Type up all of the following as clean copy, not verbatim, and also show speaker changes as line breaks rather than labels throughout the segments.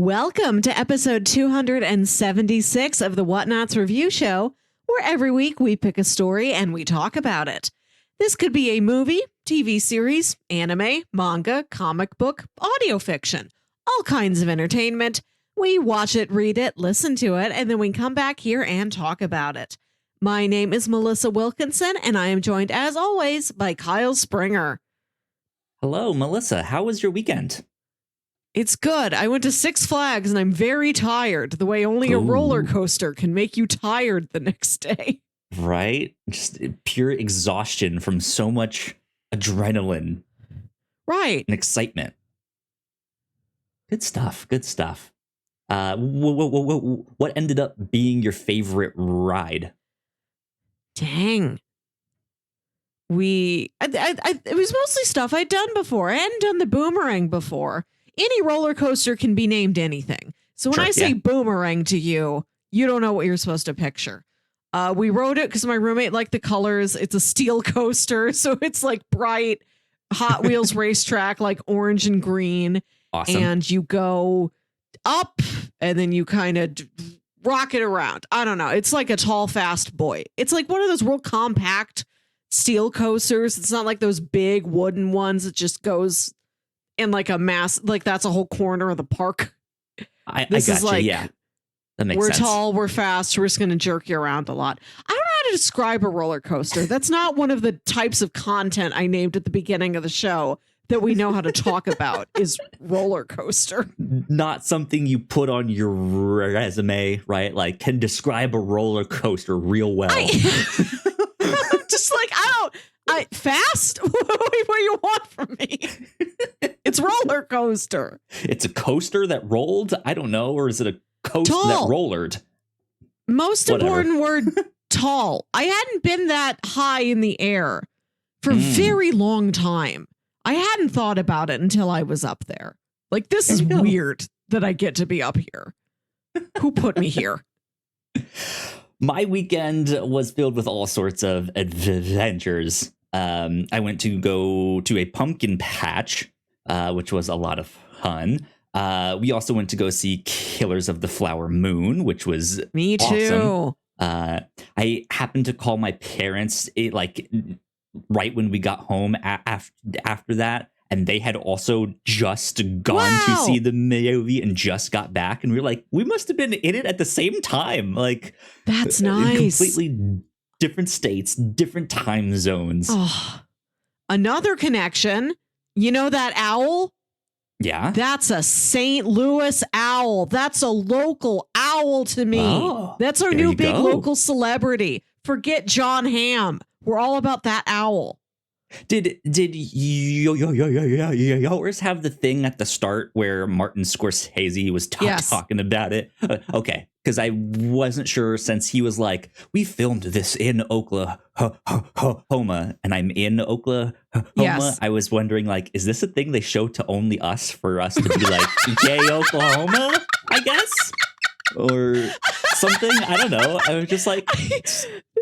Welcome to episode 276 of the Whatnauts review show, where every week we pick a story and we talk about it. This could be a movie, TV series, anime, manga, comic book, audio fiction, all kinds of entertainment. We watch it, read it, listen to it, and then we come back here and talk about it. My name is Melissa Wilkinson, and I am joined, as always, by Kyle Springer.
Hello, Melissa. How was your weekend?
It's good. I went to Six Flags and I'm very tired, the way only a roller coaster can make you tired the next day.
Right? Just pure exhaustion from so much adrenaline.
Right.
And excitement. Good stuff. Good stuff. What ended up being your favorite ride?
Dang. It was mostly stuff I'd done before. I hadn't done the boomerang before. Any roller coaster can be named anything. So when I say boomerang to you, you don't know what you're supposed to picture. We rode it because my roommate liked the colors. It's a steel coaster, so it's like bright Hot Wheels racetrack, like orange and green.
Awesome.
And you go up and then you kind of rock it around. I don't know. It's like a tall, fast boy. It's like one of those real compact steel coasters. It's not like those big wooden ones. It just goes in like a mass, like that's a whole corner of the park.
I gotcha. Yeah, that makes sense.
We're tall, we're fast, we're just going to jerk you around a lot. I don't know how to describe a roller coaster. That's not one of the types of content I named at the beginning of the show that we know how to talk about is roller coaster.
Not something you put on your resume, right? Like, can describe a roller coaster real well.
Just like, fast? What do you want from me? It's roller coaster.
It's a coaster that rolled? I don't know. Or is it a coaster that rollered?
Most important word, tall. I hadn't been that high in the air for a very long time. I hadn't thought about it until I was up there. Like, this is weird that I get to be up here. Who put me here?
My weekend was filled with all sorts of adventures. I went to go to a pumpkin patch, which was a lot of fun. We also went to go see Killers of the Flower Moon, which was
me too.
Awesome. I happened to call my parents right when we got home after that. And they had also just gone to see the movie and just got back. And we were like, we must have been in it at the same time. Like,
that's nice.
Completely different states, different time zones.
Oh, another connection. You know that owl?
Yeah.
That's a St. Louis owl. That's a local owl to me.
Oh,
that's our new big local celebrity. Forget John Hamm. We're all about that owl.
Did yours have the thing at the start where Martin Scorsese was talking about it? Okay, because I wasn't sure, since he was like, we filmed this in Oklahoma, and I'm in Oklahoma. Yes. I was wondering, like, is this a thing they show to only us for us to be like, yay, Oklahoma, I guess? Or something? I don't know. I was just like,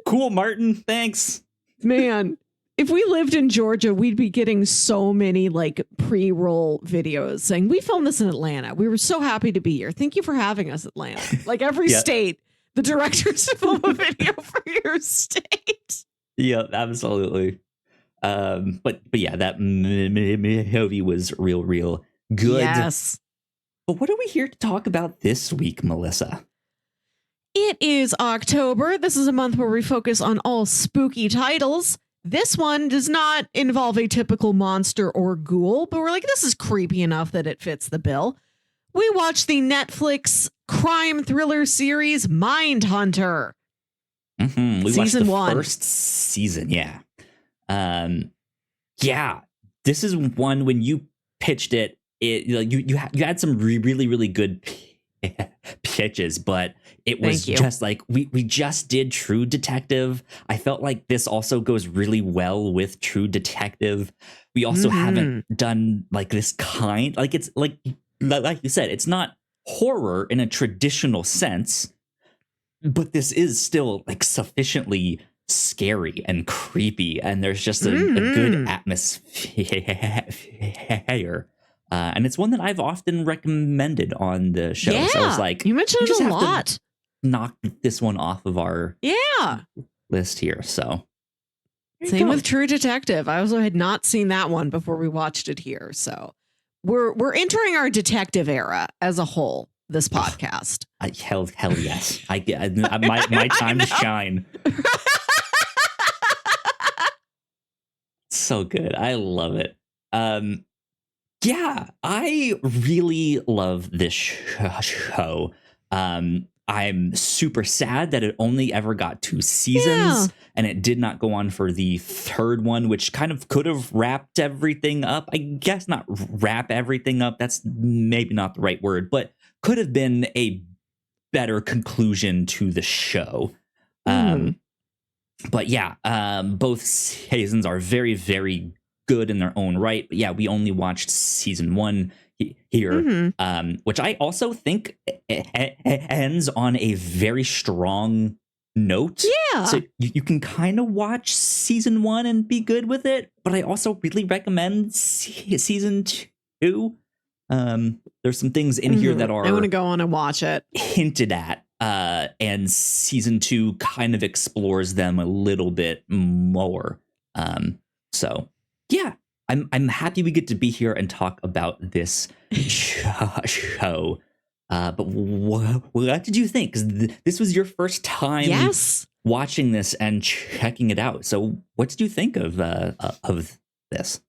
cool, Martin, thanks.
Man. If we lived in Georgia, we'd be getting so many like pre-roll videos saying, we filmed this in Atlanta. We were so happy to be here. Thank you for having us, Atlanta. Like every state, the directors film a video for your state.
Yeah, absolutely. But yeah, that movie was real good.
Yes.
But what are we here to talk about this week, Melissa?
It is October. This is a month where we focus on all spooky titles. This one does not involve a typical monster or ghoul, but we're like, this is creepy enough that it fits the bill. We watched the Netflix crime thriller series Mindhunter.
Mm-hmm. We watched the first season, yeah. Yeah, this is one when you pitched it, you had some really good pitches, but it was just like we just did True Detective. I felt like this also goes really well with True Detective. We also haven't done like this kind, like it's like you said, it's not horror in a traditional sense, but this is still like sufficiently scary and creepy, and there's just a good atmosphere. And it's one that I've often recommended on the show.
Yeah,
so I was like,
you mentioned it a lot.
Knock this one off of our list here. So
same with True Detective. I also had not seen that one before we watched it here. So we're entering our detective era as a whole. This podcast.
Hell yes. My time to shine. So good. I love it. Yeah, I really love this show. I'm super sad that it only ever got 2 seasons and it did not go on for the 3rd one, which kind of could have wrapped everything up. I guess not wrap everything up. That's maybe not the right word, but could have been a better conclusion to the show. But yeah, both seasons are very, very good in their own right. But yeah, we only watched season 1 here, which I also think ends on a very strong note.
Yeah.
So you can kind of watch season 1 and be good with it. But I also really recommend season 2. There's some things in here that are...
I want to go on and watch it.
...hinted at. And season 2 kind of explores them a little bit more. So yeah, I'm happy we get to be here and talk about this show. But what did you think? 'Cause this was your first time watching this and checking it out. So what did you think of this?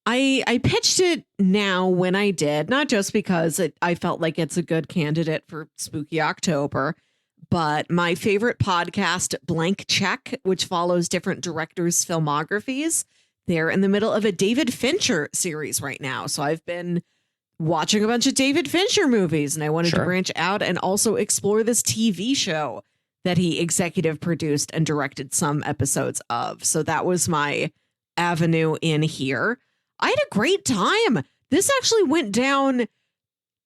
I pitched it now when I did, not just because I felt like it's a good candidate for Spooky October, but my favorite podcast, Blank Check, which follows different directors' filmographies. They're in the middle of a David Fincher series right now. So I've been watching a bunch of David Fincher movies, and I wanted to branch out and also explore this TV show that he executive produced and directed some episodes of. So that was my avenue in here. I had a great time. This actually went down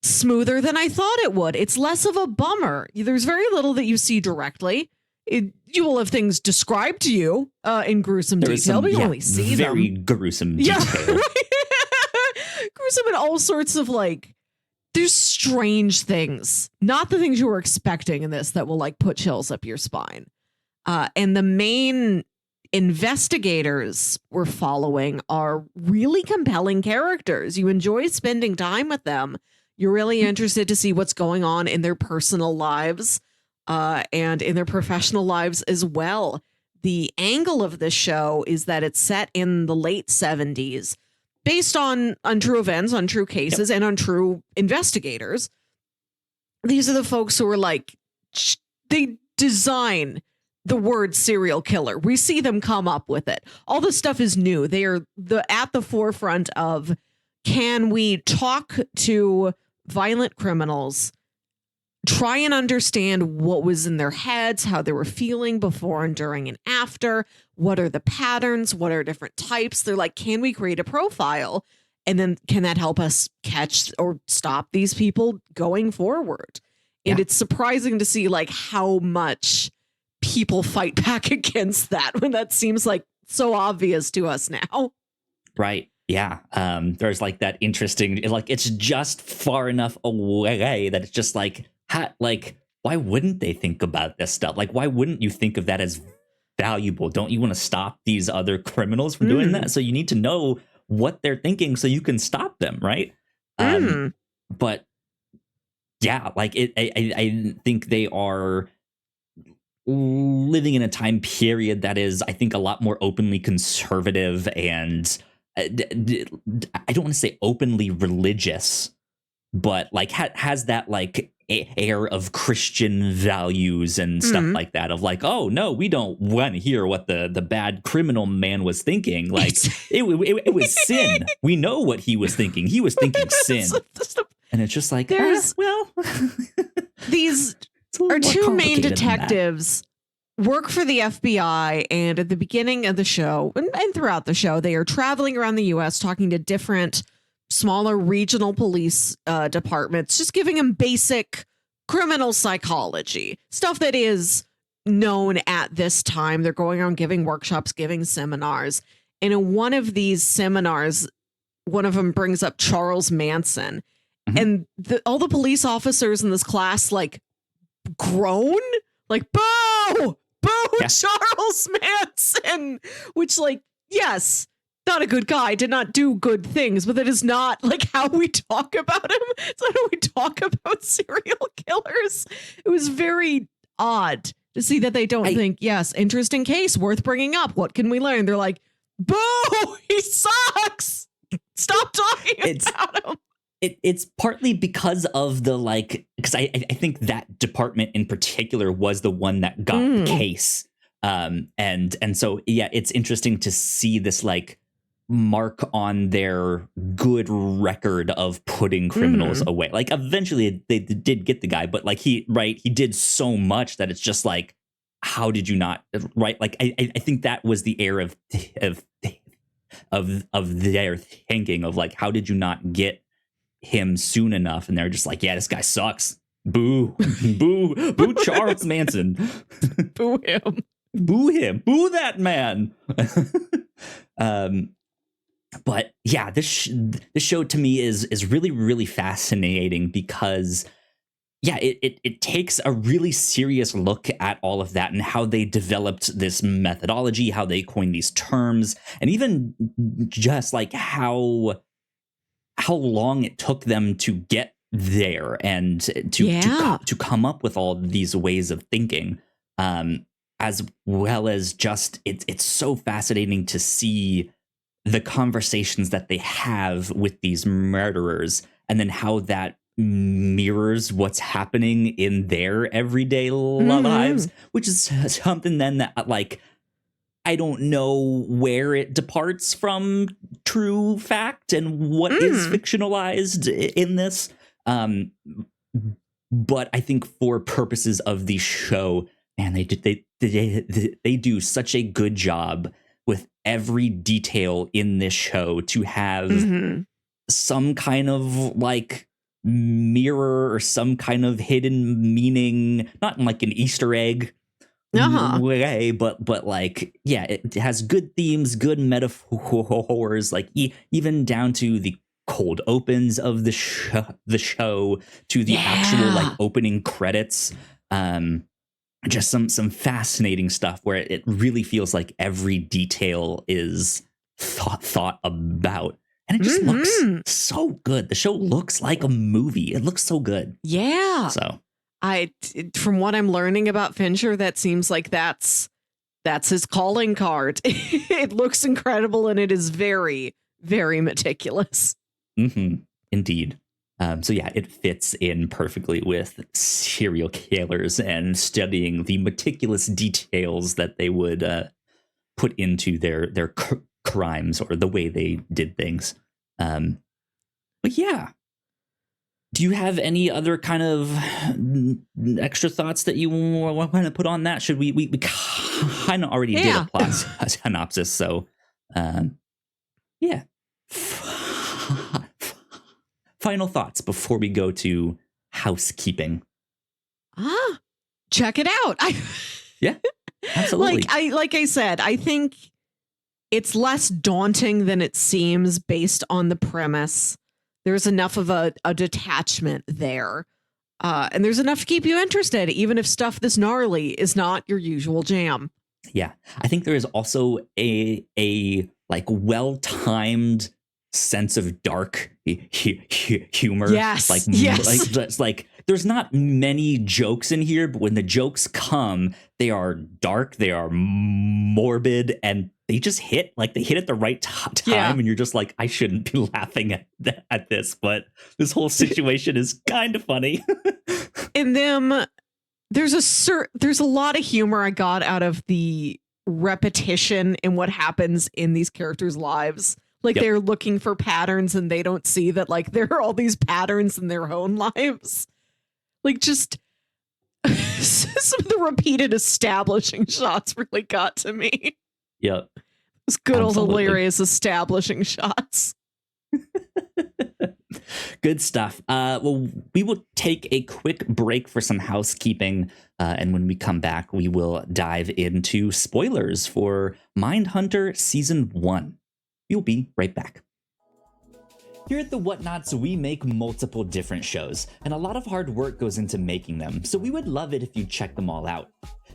smoother than I thought it would. It's less of a bummer. There's very little that you see directly. You will have things described to you in gruesome detail, but you only see
very
them.
Gruesome detail.
Yeah, gruesome and all sorts of there's strange things. Not the things you were expecting in this that will put chills up your spine. And the main investigators we're following are really compelling characters. You enjoy spending time with them. You're really interested to see what's going on in their personal lives and in their professional lives as well. The angle of this show is that it's set in the late 70s, based on true events, on true cases, and on true investigators. These are the folks who are they design the word serial killer. We see them come up with it. All this stuff is new. They are at the forefront of, can we talk to violent criminals, try and understand what was in their heads, how they were feeling before and during and after, what are the patterns, what are different types. They're can we create a profile? And then can that help us catch or stop these people going forward? And it's surprising to see how much people fight back against that when that seems so obvious to us now.
Right. Yeah. There's that interesting, it's just far enough away that it's just why wouldn't they think about this stuff? Why wouldn't you think of that as valuable? Don't you want to stop these other criminals from doing that? So you need to know what they're thinking so you can stop them. Right. But yeah, I think they are living in a time period that is, I think, a lot more openly conservative and I don't want to say openly religious, but has that air of Christian values and stuff like that of oh no, we don't want to hear what the bad criminal man was thinking. It was sin. We know what he was thinking. He was thinking sin. And it's just
these our 2 main detectives work for the FBI, and at the beginning of the show and throughout the show, they are traveling around the U.S. talking to different smaller regional police departments, just giving them basic criminal psychology, stuff that is known at this time. They're going around giving workshops, giving seminars. And in one of these seminars, one of them brings up Charles Manson,
Mhm.
and all the police officers in this class like groan, like boo, boo,
Yeah.
Charles Manson, which like, yes, not a good guy, did not do good things, but that is not like how we talk about him. It's not how we talk about serial killers. It was very odd to see that they don't think, yes, interesting case, worth bringing up. What can we learn? They're like, boo, he sucks. Stop talking about him.
It's partly because of the because I think that department in particular was the one that got the case. And so, yeah, it's interesting to see this like mark on their good record of putting criminals away. Like eventually they did get the guy, but like he did so much that it's just like, how did you not, right? Like I think that was the air of their thinking of like, how did you not get him soon enough? And they're just like, yeah, this guy sucks. Boo, boo Charles Manson.
Boo him.
Boo him. Boo that man. But yeah, this show to me is really, really fascinating because, yeah, it takes a really serious look at all of that and how they developed this methodology, how they coined these terms, and even just like how long it took them to get there and to come up with all these ways of thinking, as well as just it's so fascinating to see the conversations that they have with these murderers and then how that mirrors what's happening in their everyday lives, which is something then that like I don't know where it departs from true fact and what is fictionalized in this. But I think for purposes of the show, man, they do such a good job with every detail in this show to have some kind of like mirror or some kind of hidden meaning, not in like an Easter egg way, but like, yeah, it has good themes, good metaphors, like even down to the cold opens of the show to the actual like opening credits. Just some fascinating stuff where it really feels like every detail is thought about, and it just looks so good. The show looks like a movie. It looks so good.
Yeah.
So
from what I'm learning about Fincher, that seems like that's his calling card. It looks incredible, and it is very, very meticulous.
Indeed. So yeah, it fits in perfectly with serial killers and studying the meticulous details that they would put into their crimes or the way they did things. But yeah, do you have any other kind of extra thoughts that you want to put on that? Should we kind of already did a plot synopsis, so yeah. Final thoughts before we go to housekeeping.
Check it out.
Yeah, absolutely.
Like I said, I think it's less daunting than it seems based on the premise. There's enough of a detachment there. And there's enough to keep you interested, even if stuff this gnarly is not your usual jam.
Yeah. I think there is also a like well-timed sense of dark humor.
Yes.
Like there's not many jokes in here, but when the jokes come, they are dark, they are morbid, and they just hit at the right time. And you're just like, I shouldn't be laughing at this, but this whole situation is kind of funny.
In them, there's a lot of humor I got out of the repetition in what happens in these characters' lives. Like they're looking for patterns and they don't see that like there are all these patterns in their own lives. Like just some of the repeated establishing shots really got to me.
Yep.
It's good old hilarious establishing shots.
Good stuff. Well, we will take a quick break for some housekeeping. And when we come back, we will dive into spoilers for Mindhunter Season 1. We'll be right back. Here at the Whatnauts, we make multiple different shows, and a lot of hard work goes into making them, so we would love it if you check them all out.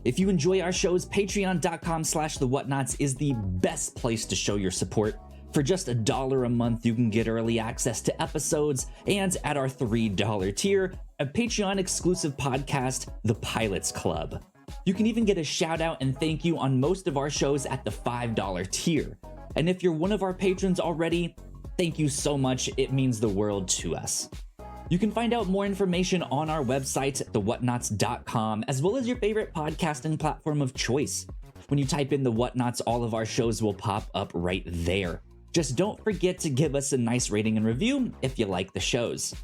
If you enjoy our shows, patreon.com/thewhatnauts is the best place to show your support. For just $1 a month, you can get early access to episodes, and at our $3 tier, a Patreon-exclusive podcast, The Pilots Club. You can even get a shout-out and thank you on most of our shows at the $5 tier. And if you're one of our patrons already, thank you so much, it means the world to us. You can find out more information on our website, thewhatnauts.com, as well as your favorite podcasting platform of choice. When you type in The Whatnauts, all of our shows will pop up right there. Just don't forget to give us a nice rating and review if you like the shows.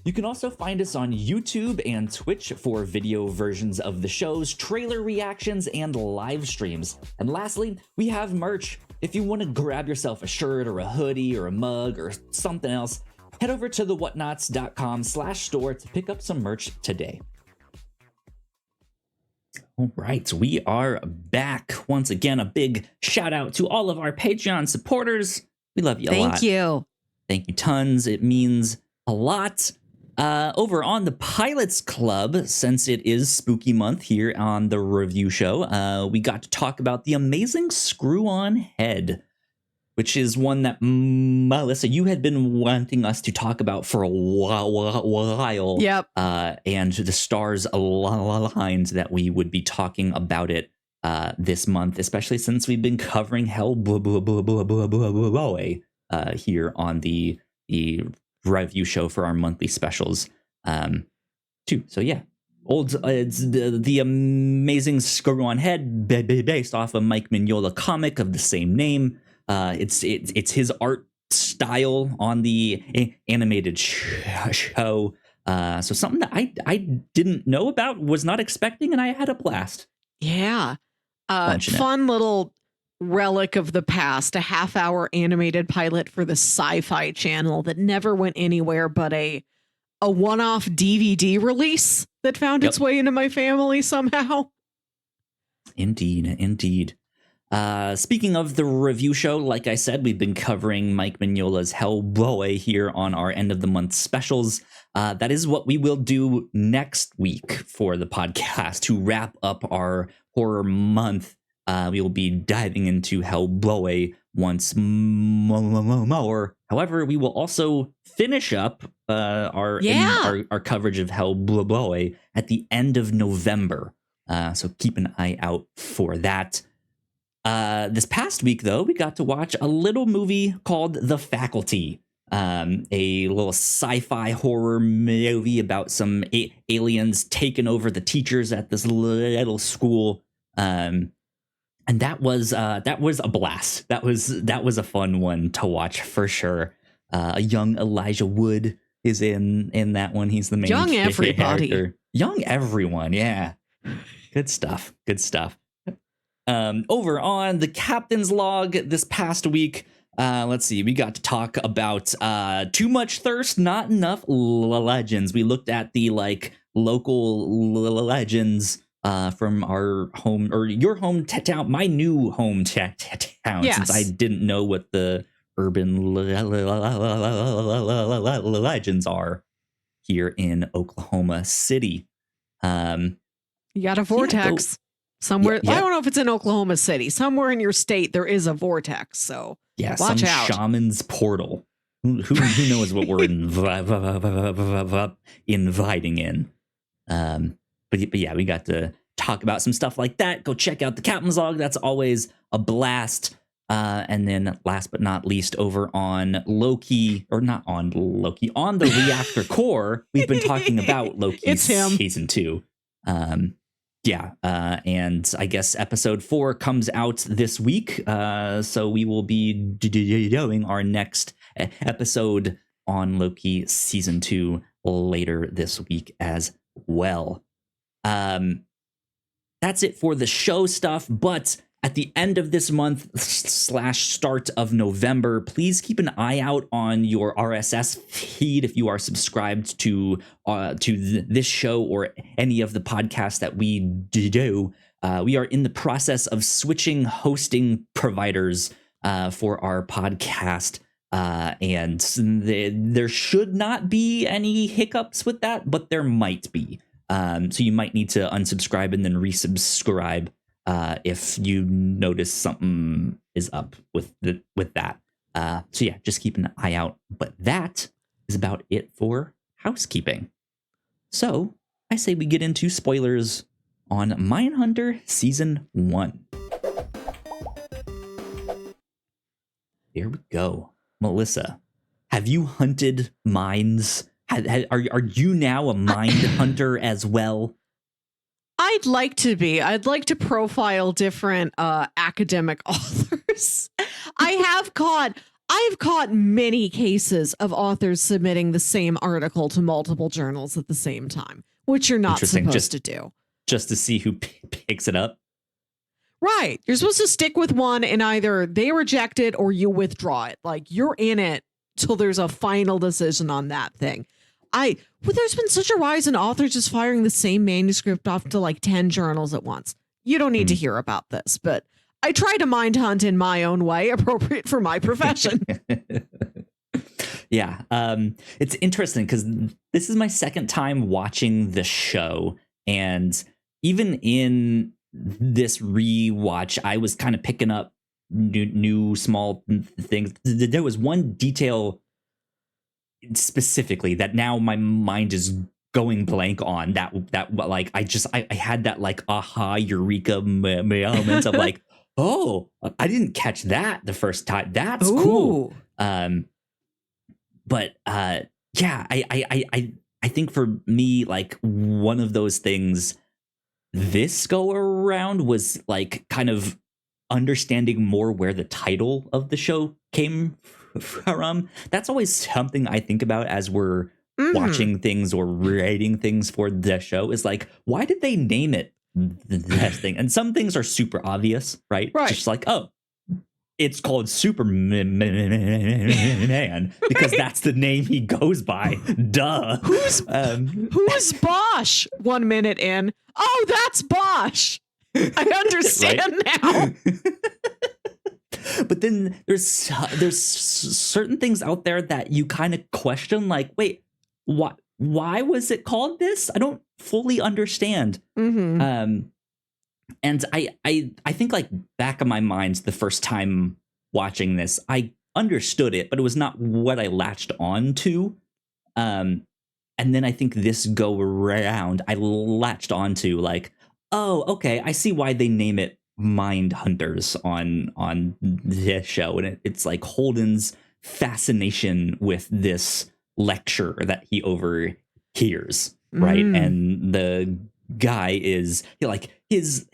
You can also find us on YouTube and Twitch for video versions of the shows, trailer reactions, and live streams. And lastly, we have merch. If you want to grab yourself a shirt or a hoodie or a mug or something else, head over to thewhatnauts.com/store to pick up some merch today. All right, we are back. Once again, a big shout out to all of our Patreon supporters. We love you a lot.
Thank you.
Thank you tons. It means a lot. Over on the Pilots Club, since it is spooky month here on the review show, we got to talk about the amazing Screw-On Head, which is one that, Melissa, you had been wanting us to talk about for a while.
Yep.
And the stars aligned that we would be talking about it this month, especially since we've been covering Hellboy here on the review show for our monthly specials too. So yeah, it's the amazing Screw-On Head based off a Mike Mignola comic of the same name. It's his art style on the animated show. So something that I didn't know about, was not expecting, and I had a blast.
Yeah. Fun little relic of the past, a half-hour animated pilot for the Sci-Fi Channel that never went anywhere but a one-off DVD release that found its way into my family somehow.
Indeed. Speaking of the review show, like I said, we've been covering Mike Mignola's Hellboy here on our end of the month specials. That is what we will do next week for the podcast to wrap up our horror month. We will be diving into Hellboy once more. However, we will also finish up our coverage of Hellboy at the end of November. So keep an eye out for that. This past week, though, we got to watch a little movie called The Faculty, a little sci-fi horror movie about some aliens taking over the teachers at this little school. And that was a blast. That was a fun one to watch for sure. A young Elijah Wood is in that one. He's the main
young everybody.
Character. Young everyone, yeah. Good stuff. Over on the Captain's Log this past week, let's see, we got to talk about Too Much Thirst, Not Enough Legends. We looked at the local legends from our home, or your hometown, my new hometown,
yes.
Since I didn't know what the urban legends are here in Oklahoma City.
You got a vortex somewhere. I don't know if it's in Oklahoma City. Somewhere in your state, there is a vortex. So watch out.
Shaman's portal. Who knows what we're inviting in. But yeah, we got to talk about some stuff like that. Go check out the Captain's Log. That's always a blast. And then last but not least, over on Loki, or not on Loki, on the Reactor Core, we've been talking about Loki season 2. And I guess episode 4 comes out this week. So we will be doing our next episode on Loki season 2 later this week as well. That's it for the show stuff, but at the end of this month / start of November, please keep an eye out on your RSS feed if you are subscribed to this show or any of the podcasts that we do. We are in the process of switching hosting providers for our podcast. And there should not be any hiccups with that, but there might be. So you might need to unsubscribe and then resubscribe if you notice something is up with that. So yeah, just keep an eye out. But that is about it for housekeeping. So I say we get into spoilers on Mindhunter Season 1. Here we go. Melissa, have you hunted minds? Are you now a mind hunter as well?
I'd like to be. I'd like to profile different academic authors. I've caught many cases of authors submitting the same article to multiple journals at the same time, which you're not supposed to do.
Just to see who picks it up?
Right. You're supposed to stick with one and either they reject it or you withdraw it. Like, you're in it till there's a final decision on that thing. There's been such a rise in authors just firing the same manuscript off to like 10 journals at once. You don't need to hear about this, but I try to mind hunt in my own way, appropriate for my profession.
Yeah. It's interesting because this is my second time watching the show. And even in this rewatch, I was kind of picking up new small things. There was one detail specifically that now my mind is going blank on that like I had that like aha eureka moment of like, oh, I didn't catch that the first time. That's cool. But yeah, I think for me, like, one of those things this go around was like kind of understanding more where the title of the show came from. That's always something I think about as we're watching things or writing things for the show, is like, why did they name it that thing? And some things are super obvious, right? Just like, oh, it's called Superman because that's the name he goes by. Duh.
Who's Bosch? 1 minute in. Oh, that's Bosch. I understand now.
But then there's certain things out there that you kind of question, like, wait, why was it called this? I don't fully understand. And I think, like, back of my mind, the first time watching this, I understood it, but it was not what I latched on to. And then I think this go around, I latched onto like, oh, okay, I see why they name it Mind Hunters on this show. And it's like Holden's fascination with this lecture that he overhears, right? And the guy is like, his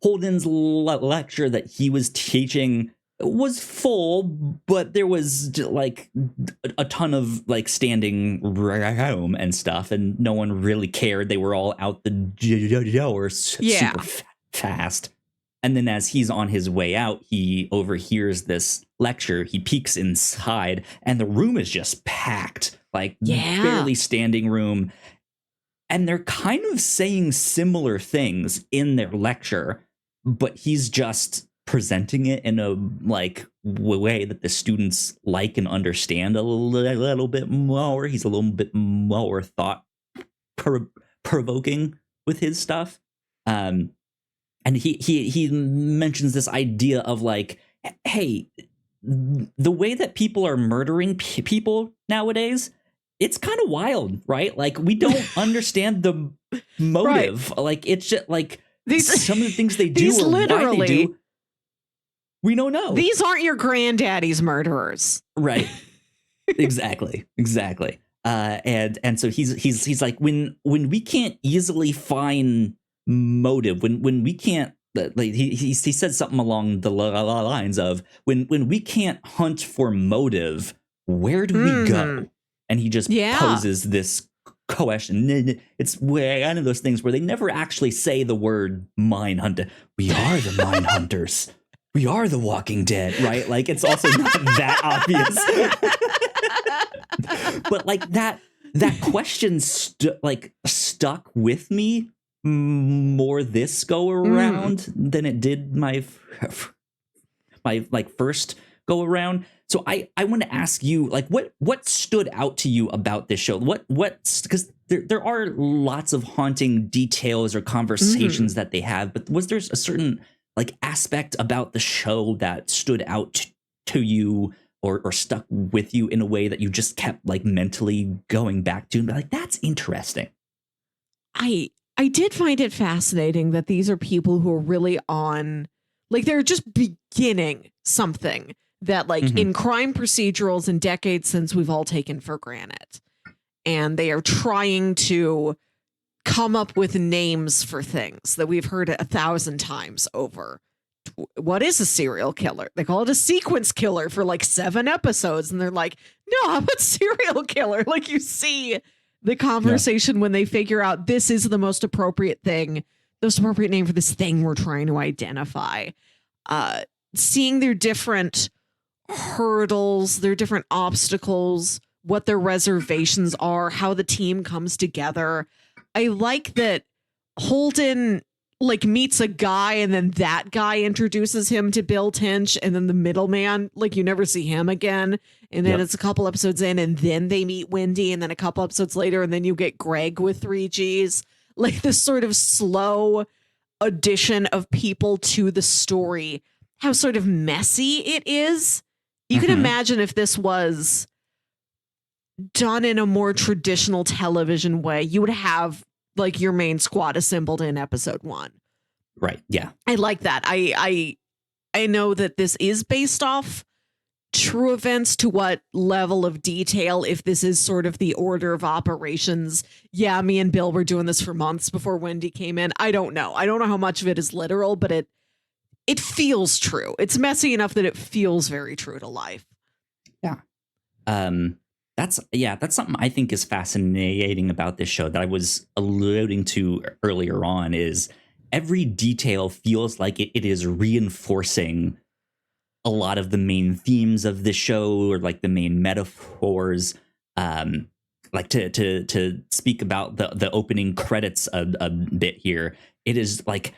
Holden's lecture that he was teaching was full, but there was like a ton of like standing room and stuff, and no one really cared. They were all out the door super fast. And then as he's on his way out, he overhears this lecture. He peeks inside, and the room is just packed, like barely standing room. And they're kind of saying similar things in their lecture, but he's just presenting it in a like way that the students like and understand a little bit more. He's a little bit more thought provoking with his stuff. And he mentions this idea of like, hey, the way that people are murdering people nowadays, it's kind of wild, right? Like, we don't understand the motive. Right. Like, it's just like some of the things they do or why they do, we don't know.
These aren't your granddaddy's murderers.
Right. Exactly. And so he's like, when we can't easily find motive, when we can't, like, he said something along the lines of, when we can't hunt for motive, where do we go? And he just poses this question. It's one of those things where they never actually say the word mind hunter. We are the mind hunters. We are the Walking Dead, right? Like, it's also not that obvious. But like that question stuck with me more this go around than it did my like first go around. So I want to ask you, like, what stood out to you about this show? What's because there are lots of haunting details or conversations that they have, but was there a certain like aspect about the show that stood out to you or stuck with you in a way that you just kept like mentally going back to and be like, that's interesting?
I did find it fascinating that these are people who are really on, like, they're just beginning something that, like, in crime procedurals in decades since we've all taken for granted. And they are trying to come up with names for things that we've heard 1,000 times over. What is a serial killer? They call it a sequence killer for like 7 episodes. And they're like, no, how about serial killer? Like, you see the conversation when they figure out this is the most appropriate thing, the most appropriate name for this thing we're trying to identify. Seeing their different hurdles, their different obstacles, what their reservations are, how the team comes together. I like that Holden like meets a guy and then that guy introduces him to Bill Tinch, and then the middleman, like, you never see him again. And then it's a couple episodes in and then they meet Wendy, and then a couple episodes later and then you get Greg with 3 Gs. Like, this sort of slow addition of people to the story, how sort of messy it is. You can imagine if this was done in a more traditional television way, you would have like your main squad assembled in episode 1.
Right. Yeah.
I like that. I know that this is based off true events. To what level of detail, if this is sort of the order of operations. Yeah, me and Bill were doing this for months before Wendy came in. I don't know how much of it is literal, but it feels true. It's messy enough that it feels very true to life.
Yeah. That's something I think is fascinating about this show that I was alluding to earlier on, is every detail feels like it is reinforcing a lot of the main themes of the show, or like the main metaphors. Like to speak about the opening credits a bit here. It is like,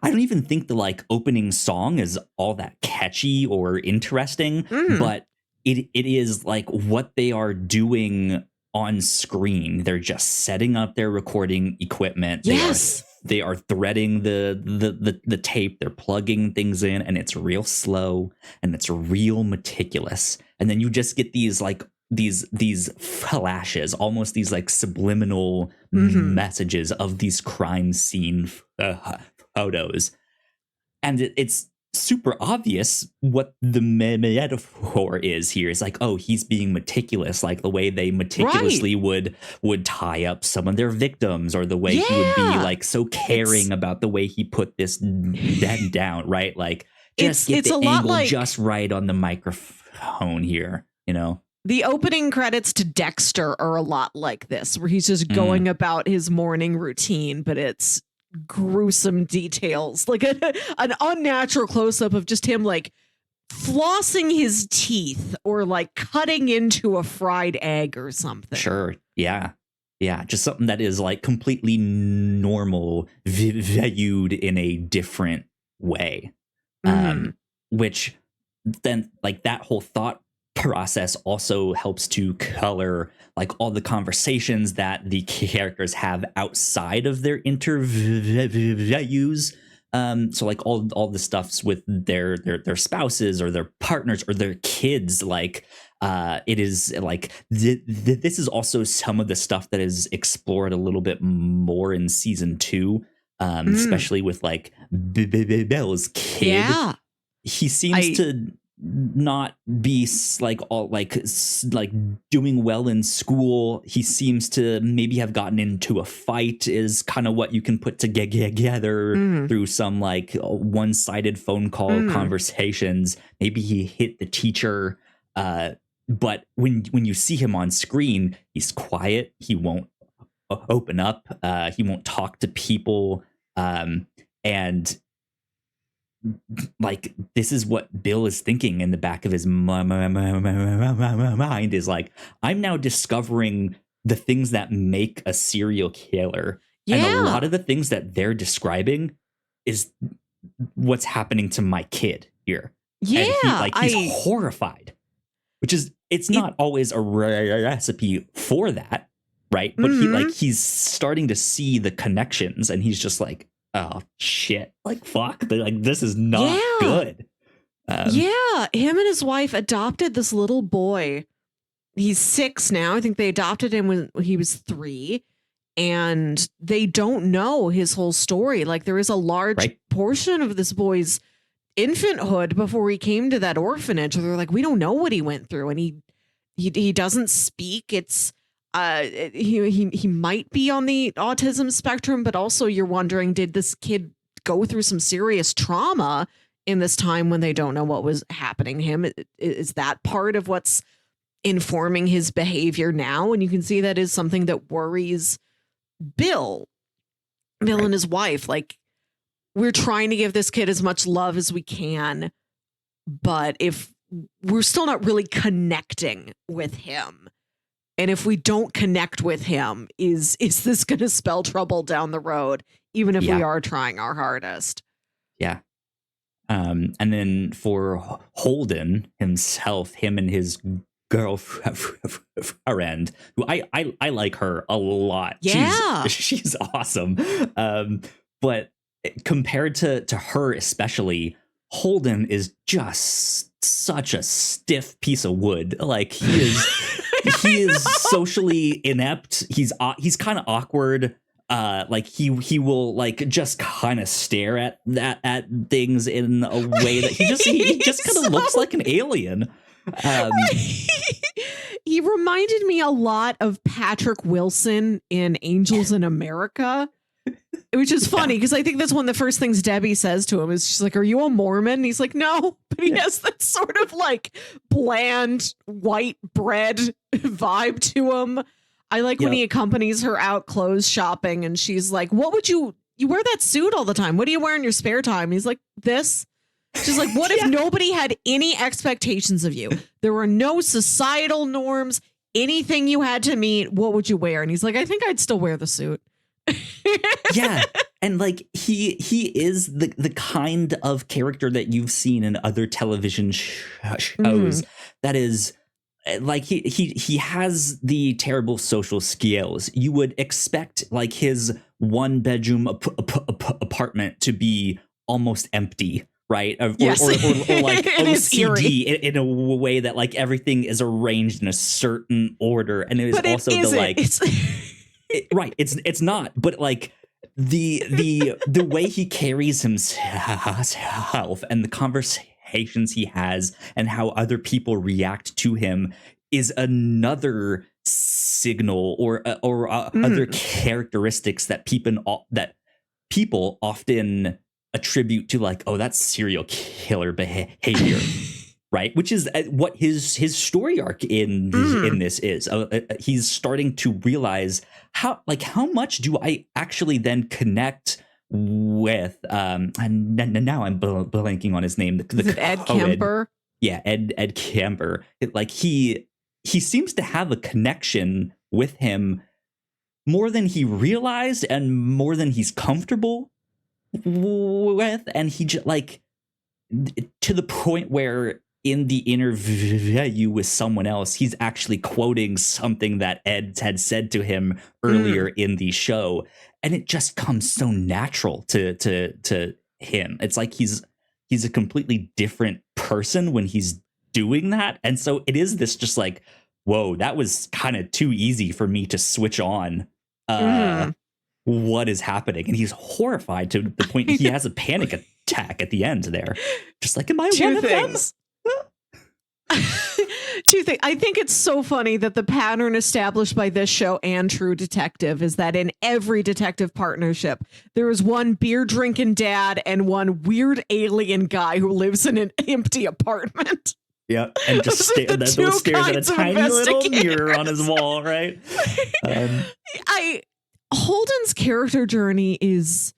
I don't even think the like opening song is all that catchy or interesting, but it is like what they are doing on screen. They're just setting up their recording equipment.
Yes.
They are threading the tape. They're plugging things in, and it's real slow and it's real meticulous. And then you just get these like these flashes, almost these like subliminal messages of these crime scene photos. And it's super obvious what the metaphor is here. It's like, oh, he's being meticulous, like the way they meticulously would tie up some of their victims, or the way he would be like so caring about the way he put this dead down, right? Like, just get the angle like, just right on the microphone here, you know?
The opening credits to Dexter are a lot like this, where he's just going about his morning routine, but it's gruesome details, like an unnatural close-up of just him like flossing his teeth or like cutting into a fried egg or something.
Sure. Yeah, just something that is like completely normal viewed in a different way. Which then, like, that whole thought process also helps to color like all the conversations that the characters have outside of their interviews. So like all the stuffs with their spouses or their partners or their kids, like it is like this is also some of the stuff that is explored a little bit more in season 2, especially with like Bill's kid.
Yeah,
he seems to not be like all like doing well in school. He seems to maybe have gotten into a fight, is kind of what you can put together through some like one-sided phone call conversations. Maybe he hit the teacher, but when you see him on screen, he's quiet. He won't open up. He won't talk to people, and like, this is what Bill is thinking in the back of his mind, is like, I'm now discovering the things that make a serial killer. And a lot of the things that they're describing is what's happening to my kid here.
Yeah.
And he's horrified. which is, it's not always a recipe for that, right? But he's starting to see the connections, and he's just like, oh shit, like fuck, like this is not good.
Him and his wife adopted this little boy. He's 6 now. I think they adopted him when he was 3. And they don't know his whole story. Like, there is a large portion of this boy's infanthood before he came to that orphanage. They're like, we don't know what he went through, and he doesn't speak. It's he might be on the autism spectrum, but also you're wondering, did this kid go through some serious trauma in this time when they don't know what was happening to him? Is that part of what's informing his behavior now? And you can see that is something that worries Bill and his wife. Like, we're trying to give this kid as much love as we can, but if we're still not really connecting with him, and if we don't connect with him, is this going to spell trouble down the road, even if we are trying our hardest?
Yeah. And then for Holden himself, him and his girlfriend, who I like her a lot.
Yeah,
she's awesome. But compared to her especially, Holden is just such a stiff piece of wood. Like, he is socially inept. He's kind of awkward. Like he will like just kind of stare at things in a way that he just kind of looks like an alien.
He reminded me a lot of Patrick Wilson in Angels in America, which is funny because I think that's one of the first things Debbie says to him is she's like, "Are you a Mormon?" And he's like, "No," but he has that sort of like bland white bread vibe to him. I like when he accompanies her out clothes shopping, and she's like, "What would you wear that suit all the time? What do you wear in your spare time?" And he's like, "This." She's like, what if nobody had any expectations of you? There were no societal norms, anything you had to meet. What would you wear? And he's like, I think I'd still wear the suit.
Yeah. And like he is the kind of character that you've seen in other television shows that is like he has the terrible social skills. You would expect like his 1-bedroom apartment to be almost empty. Right. Or like OCD in a way that like everything is arranged in a certain order. And it is also it's not. But like the way he carries himself and the conversations he has and how other people react to him is another signal or other characteristics that people often attribute to like, oh, that's serial killer behavior, right? Which is what his story arc in this is. He's starting to realize how much do I actually then connect with and now I'm blanking on his name.
Is it Ed Kemper?
Yeah, Ed Kemper. Like he seems to have a connection with him more than he realized and more than he's comfortable with, and he just like to the point where in the interview with someone else he's actually quoting something that Ed had said to him earlier in the show, and it just comes so natural to him. It's like he's a completely different person when he's doing that, and so it is this just like, whoa, that was kind of too easy for me to switch on what is happening. And he's horrified to the point he has a panic attack at the end there. Just like, am I one of them?
Two things. I think it's so funny that the pattern established by this show and True Detective is that in every detective partnership, there is one beer drinking dad and one weird alien guy who lives in an empty apartment.
Yeah, and just stares at a tiny little mirror on his wall, right?
Holden's character journey is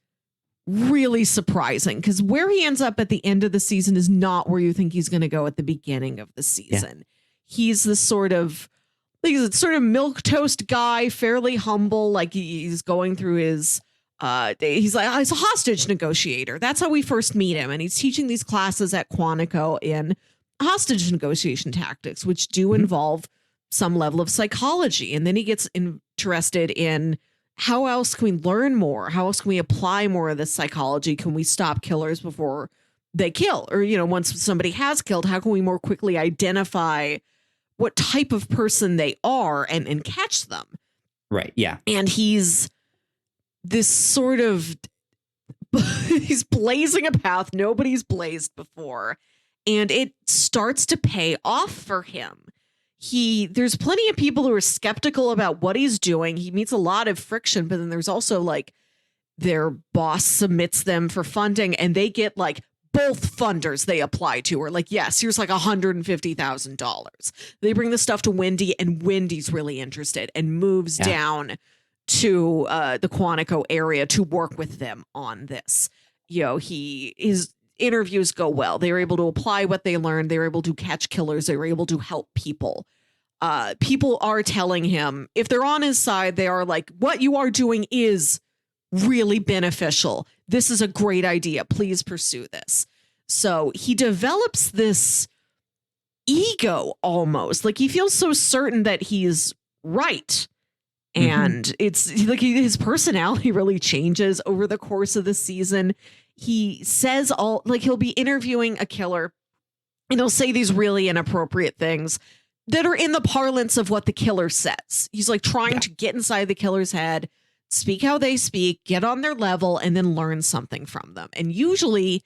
really surprising because where he ends up at the end of the season is not where you think he's going to go at the beginning of the season. Yeah. He's this sort of milquetoast guy, fairly humble. Like he's going through his he's a hostage negotiator. That's how we first meet him, and he's teaching these classes at Quantico in hostage negotiation tactics, which do involve some level of psychology. And then he gets interested in how else can we learn more? How else can we apply more of this psychology? Can we stop killers before they kill? Or, once somebody has killed, how can we more quickly identify what type of person they are and catch them?
Right. Yeah.
And he's this sort of, he's blazing a path nobody's blazed before. And it starts to pay off for him. There's plenty of people who are skeptical about what he's doing. He meets a lot of friction, but then there's also like their boss submits them for funding and they get like both funders they apply to are like, yes, here's like $150,000. They bring the stuff to Wendy and Wendy's really interested and moves down to the Quantico area to work with them on this. His interviews go well. They were able to apply what they learned. They were able to catch killers. They were able to help people. People are telling him, if they're on his side, they are like, what you are doing is really beneficial. This is a great idea. Please pursue this. So he develops this ego almost. Like he feels so certain that he's right. And it's like his personality really changes over the course of the season. He says he'll be interviewing a killer and he'll say these really inappropriate things that are in the parlance of what the killer says. He's like trying to get inside the killer's head, speak how they speak, get on their level, and then learn something from them. And usually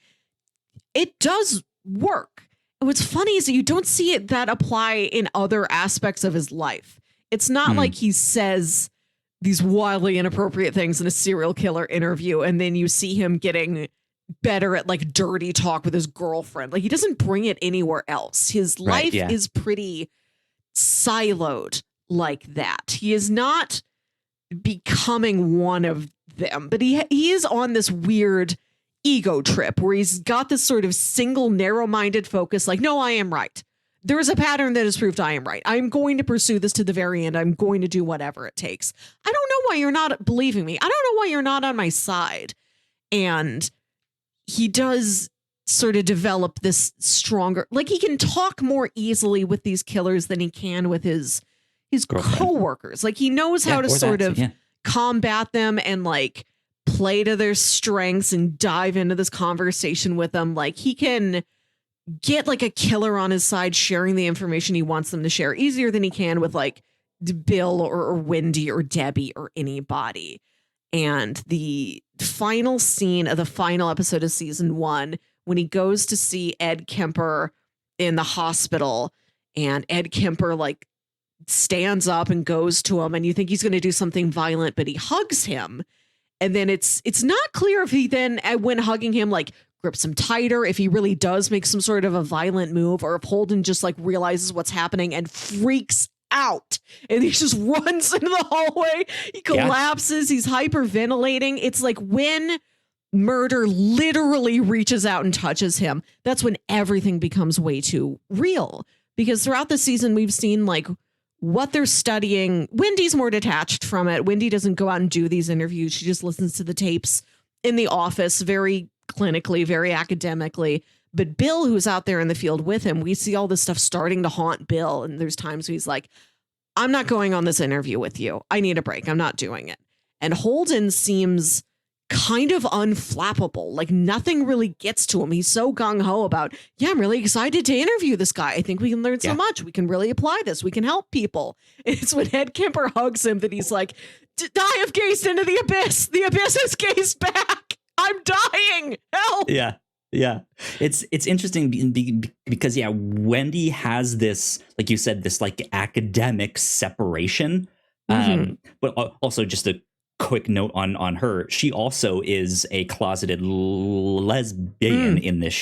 it does work. And what's funny is that you don't see it that apply in other aspects of his life. It's not like he says these wildly inappropriate things in a serial killer interview and then you see him getting better at like dirty talk with his girlfriend. Like he doesn't bring it anywhere else. His life is pretty siloed like that. He is not becoming one of them, but he is on this weird ego trip where he's got this sort of single narrow-minded focus like, no, I am right. There is a pattern that has proved I am right. I'm going to pursue this to the very end. I'm going to do whatever it takes. I don't know why you're not believing me. I don't know why you're not on my side. And he does sort of develop this stronger, like he can talk more easily with these killers than he can with his coworkers. Like he knows how to sort of combat them and like play to their strengths and dive into this conversation with them. Like he can get like a killer on his side sharing the information he wants them to share easier than he can with like Bill or Wendy or Debbie or anybody. And the final scene of the final episode of season 1, when he goes to see Ed Kemper in the hospital and Ed Kemper like stands up and goes to him and you think he's going to do something violent, but he hugs him. And then it's not clear if he then, when hugging him, like grips him tighter, if he really does make some sort of a violent move, or if Holden just like realizes what's happening and freaks out and he just runs into the hallway. He collapses. He's hyperventilating. It's like when murder literally reaches out and touches him, that's when everything becomes way too real. Because throughout the season, we've seen like what they're studying. Wendy's more detached from it. Wendy doesn't go out and do these interviews. She just listens to the tapes in the office, very clinically, very academically. But Bill, who's out there in the field with him, we see all this stuff starting to haunt Bill. And there's times he's like, I'm not going on this interview with you. I need a break. I'm not doing it. And Holden seems kind of unflappable. Like nothing really gets to him. He's so gung-ho about, I'm really excited to interview this guy. I think we can learn so much. We can really apply this. We can help people. It's when Ed Kemper hugs him that he's like, I have gazed into the abyss. The abyss has gazed back. I'm dying. Help.
Yeah. It's interesting because Wendy has this, like you said, this like academic separation. But also just a quick note on her. She also is a closeted lesbian in this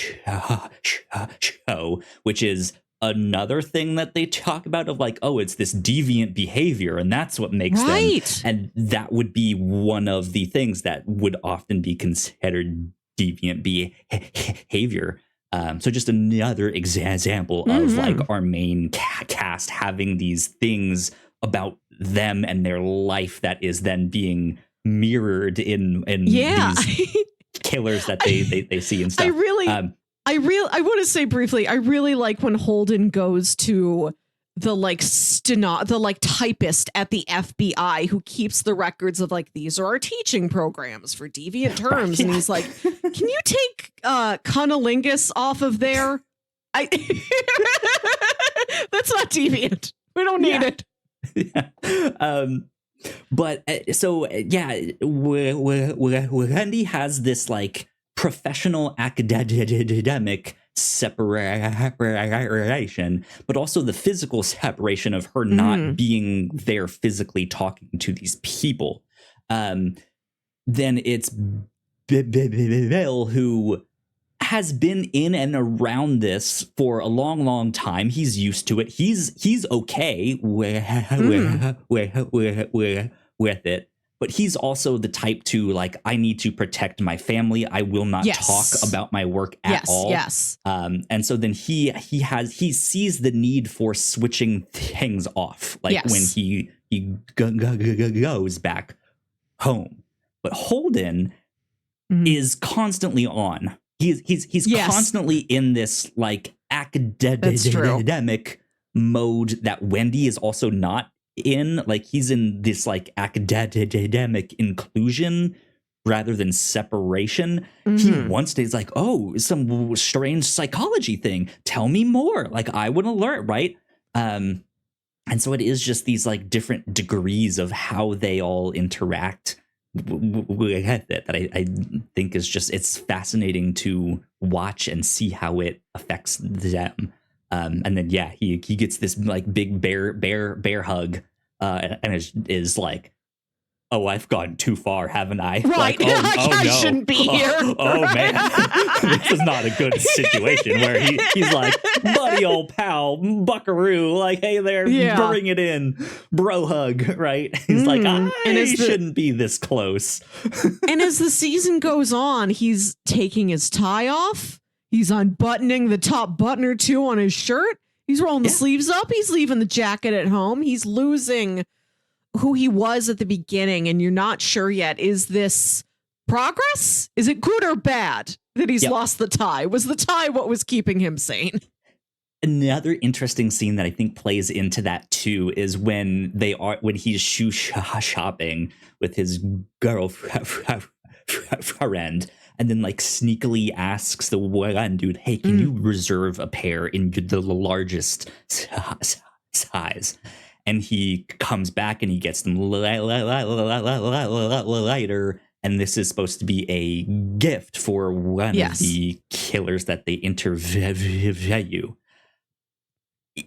show, which is another thing that they talk about of like, oh, it's this deviant behavior and that's what makes them. And that would be one of the things that would often be considered deviant behavior. So just another example of like our main cast having these things about them and their life that is then being mirrored in these killers that they see and stuff.
I want to say briefly, I really like when Holden goes to the the typist at the FBI who keeps the records of like, these are our teaching programs for deviant terms. And he's like, can you take cunnilingus off of there? That's not deviant. We don't need it.
Yeah. But so yeah, Wendy has this like professional academic separation, but also the physical separation of her not being there physically talking to these people. Then it's Bill, who has been in and around this for a long time. He's used to it. He's okay with it. But he's also the type to like, I need to protect my family. I will not talk about my work at all.
Yes.
And so then he sees the need for switching things off, like when he goes back home. But Holden is constantly on. He's constantly in this like academic mode that Wendy is also not in. Like he's in this like academic inclusion rather than separation. He wants to, he's like, oh, some strange psychology thing, tell me more, like I want to learn, right? And so it is just these like different degrees of how they all interact with it that I think is just, it's fascinating to watch and see how it affects them. And then he gets this like big bear hug, and is like, oh, I've gone too far, haven't I?
Right.
Like,
I
no.
shouldn't be here.
Oh man, this is not a good situation where he's like, buddy, old pal, buckaroo, like, hey there, bring it in, bro hug, right? He's like, shouldn't be this close.
And as the season goes on, he's taking his tie off. He's unbuttoning the top button or two on his shirt. He's rolling the sleeves up. He's leaving the jacket at home. He's losing who he was at the beginning, and you're not sure yet. Is this progress? Is it good or bad that he's lost the tie? Was the tie what was keeping him sane?
Another interesting scene that I think plays into that too is when he's shoe shopping with his girlfriend, and then like sneakily asks the one dude, hey, can you reserve a pair in the largest size? And he comes back and he gets them lighter. And this is supposed to be a gift for one of the killers that they interview.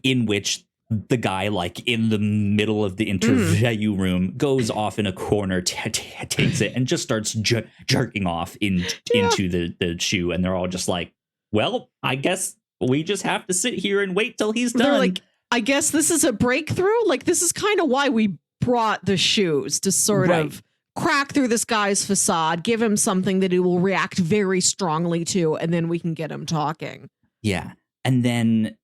In which the guy, like in the middle of the interview room, goes off in a corner, takes it, and just starts jerking off into the shoe. And they're all just like, well, I guess we just have to sit here and wait till he's done.
They're like, I guess this is a breakthrough. Like, this is kind of why we brought the shoes, to sort of crack through this guy's facade, give him something that he will react very strongly to, and then we can get him talking.
Yeah. And then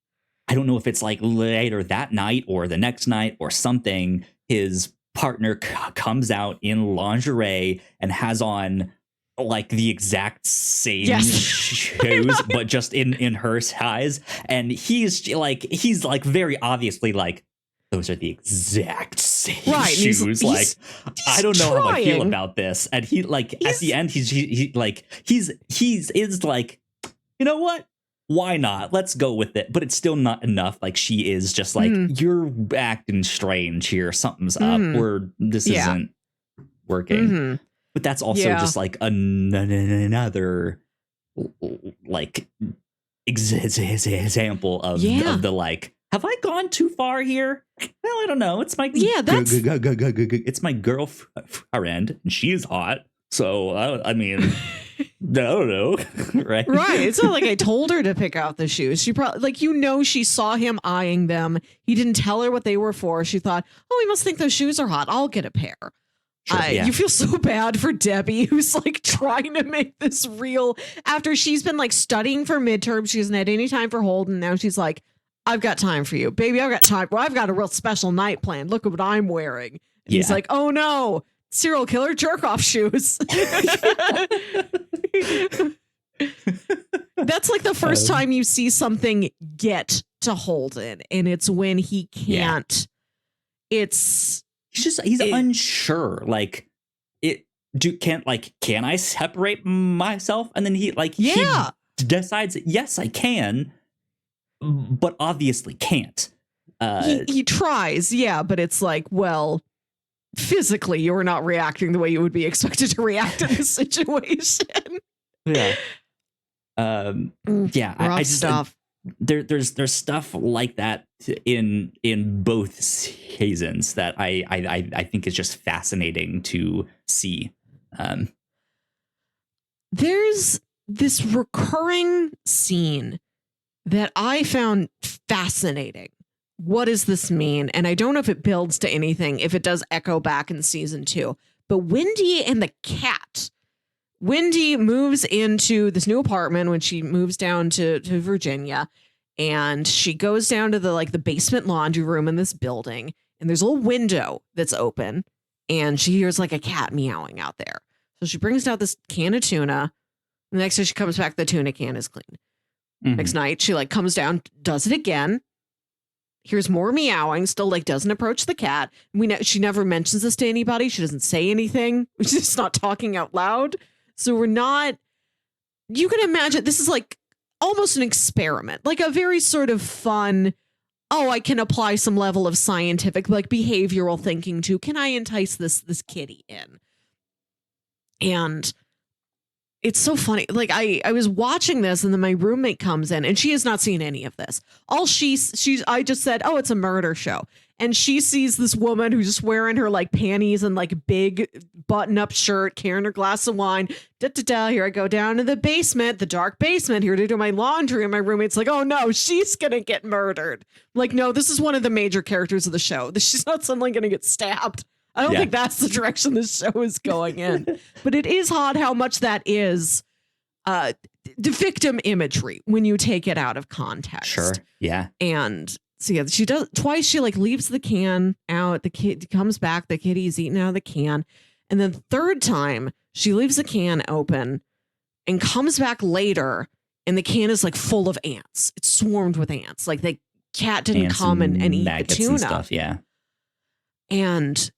I don't know if it's like later that night or the next night or something, his partner comes out in lingerie and has on like the exact same shoes, but just in her size. And he's like very obviously like, those are the exact same shoes. He's I don't know how I feel about this. And he like at the end, he's like, you know what? Why not? Let's go with it. But it's still not enough. Like, she is just like, you're acting strange here. Something's up. This isn't working. But that's also just like another like example of the like, have I gone too far here? Well, I don't know. It's my it's my girlfriend, and she's hot. So I mean, I don't know, right?
Right. It's not like I told her to pick out the shoes. She probably, like, she saw him eyeing them. He didn't tell her what they were for. She thought, oh, he must think those shoes are hot. I'll get a pair. Sure, you feel so bad for Debbie, who's like trying to make this real after she's been like studying for midterms. She hasn't had any time for Holden. Now she's like, I've got time for you, baby. I've got time. Well, I've got a real special night planned. Look at what I'm wearing. And he's like, oh no, serial killer jerk off shoes. That's like the first time you see something get to Holden, and it's when he can't. Yeah.
He's unsure. Like can I separate myself? And then he decides, yes, I can, but obviously can't.
He tries, but it's like, well, physically you're not reacting the way you would be expected to react in this situation.
Yeah.
I just
stuff. There's stuff like that in both seasons that I think is just fascinating to see.
There's this recurring scene that I found fascinating. What does this mean? And I don't know if it builds to anything, if it does echo back in season 2. But Wendy and the cat. Wendy moves into this new apartment when she moves down to Virginia, and she goes down to the basement laundry room in this building, and there's a little window that's open, and she hears like a cat meowing out there. So she brings out this can of tuna. The next day she comes back, the tuna can is clean. Mm-hmm. Next night she comes down, does it again. Here's more meowing, still doesn't approach the cat. She never mentions this to anybody. She doesn't say anything. She's just not talking out loud. So you can imagine this is almost an experiment, a very sort of fun, I can apply some level of scientific, behavioral thinking to, can I entice this kitty in? And it's so funny. I was watching this, and then my roommate comes in, and she has not seen any of this. All I just said, it's a murder show. And she sees this woman who's just wearing her panties and big button up shirt, carrying her glass of wine. Here I go down to the basement, the dark basement, here to do my laundry. And my roommate's like, oh no, she's going to get murdered. No, this is one of the major characters of the show. She's not suddenly going to get stabbed. I don't think that's the direction this show is going in. But it is odd how much that is the victim imagery when you take it out of context.
Sure. Yeah.
And so she does twice. She leaves the can out. The kid comes back. The kitty's eating out of the can. And then the third time she leaves the can open and comes back later, and the can is full of ants. It's swarmed with ants. The cat didn't
ants
come and eat the tuna.
And stuff, yeah.
And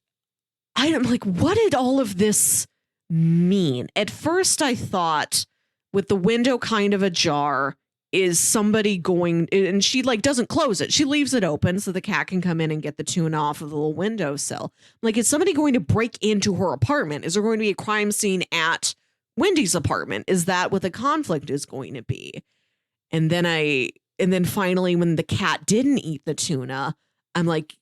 I'm like, what did all of this mean? At first I thought, with the window kind of ajar, is somebody going, and she doesn't close it. She leaves it open so the cat can come in and get the tuna off of the little windowsill. Is somebody going to break into her apartment? Is there going to be a crime scene at Wendy's apartment? Is that what the conflict is going to be? And then finally, when the cat didn't eat the tuna, I'm like,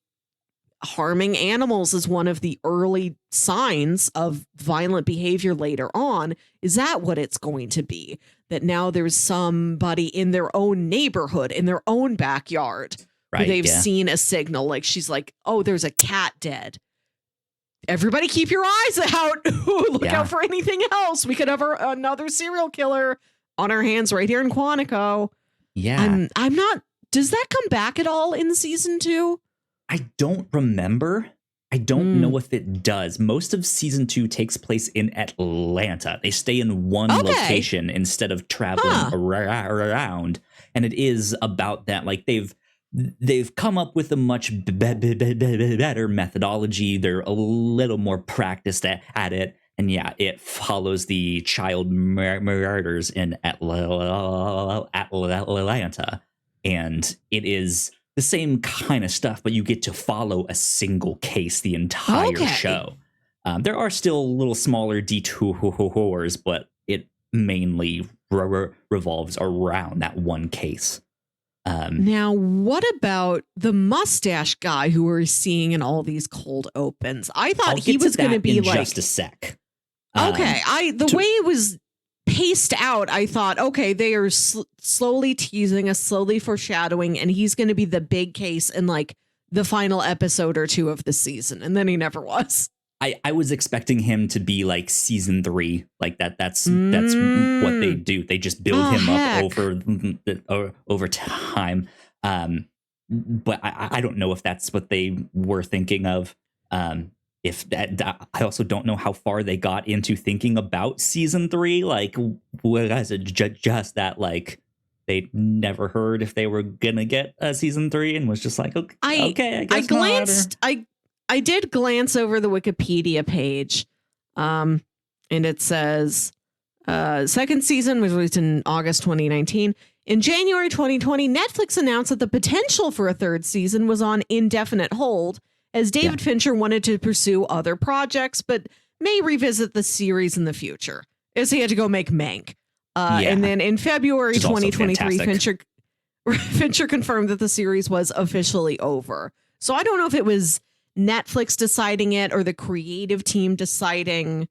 harming animals is one of the early signs of violent behavior later on. Is that what it's going to be? That now there's somebody in their own neighborhood, in their own backyard, who they've seen a signal. She's like, oh, there's a cat dead. Everybody keep your eyes out. Look out for anything else. We could have another serial killer on our hands right here in Quantico.
Yeah.
I'm not, does that come back at all in season 2?
I don't remember. I don't know if it does. Most of season 2 takes place in Atlanta. They stay in one location instead of traveling around. And it is about that. They've come up with a much better methodology. They're a little more practiced at it. And it follows the child murders in Atlanta. And it is the same kind of stuff, but you get to follow a single case the entire show. There are still little smaller detours, but it mainly revolves around that one case.
Now, what about the mustache guy who we're seeing in all these cold opens? I thought he was going to be
in just a sec.
The way it was paced out, I thought, okay, they are slowly teasing us, slowly foreshadowing, and he's going to be the big case in the final episode or 2 of the season. And then he never was.
I was expecting him to be season 3, that's what they do. They just build him up over time. But I don't know if that's what they were thinking of. if that, I also don't know how far they got into thinking about season 3. Like, was it just that like they never heard if they were gonna get a season 3 and was just like, okay, I guess
I glanced,
not,
I did glance over the Wikipedia page, and it says second season was released in August 2019. In January 2020, Netflix announced that the potential for a third season was on indefinite hold, as David Fincher wanted to pursue other projects, but may revisit the series in the future, as he had to go make Mank. And then in February 2023, Fincher confirmed that the series was officially over. So I don't know if it was Netflix deciding it or the creative team deciding.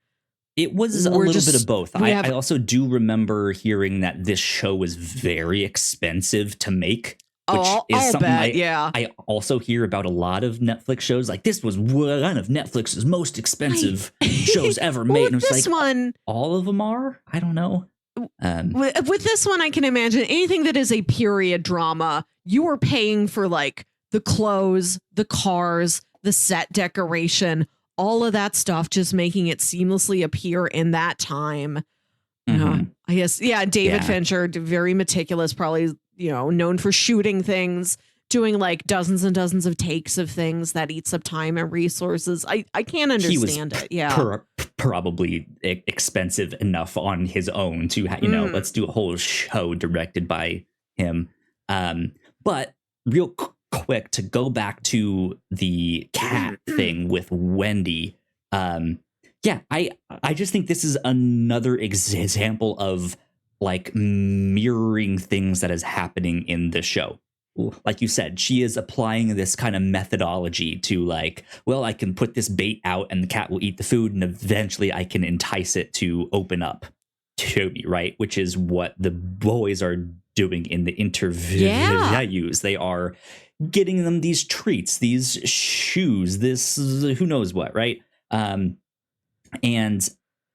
It was a little bit of both. I also do remember hearing that this show was very expensive to make. Which is something I also hear about a lot of Netflix shows. Like, this was one of Netflix's most expensive shows ever made. And it's like, one, all of them are? I don't know.
With this one, I can imagine anything that is a period drama, you are paying for like the clothes, the cars, the set decoration, all of that stuff, just making it seamlessly appear in that time. I guess, David Fincher, very meticulous, probably, known for shooting things, doing like dozens and dozens of takes of things that eats up time and resources. I can't understand it. Yeah.
Probably expensive enough on his own to, let's do a whole show directed by him. But real quick, to go back to the cat thing with Wendy. I just think this is another example of like mirroring things that is happening in the show. Like you said, she is applying this kind of methodology to like, well, I can put this bait out and the cat will eat the food and eventually I can entice it to open up to me, right? Which is what the boys are doing in the interviews. They are getting them these treats, these shoes, this who knows what, right? And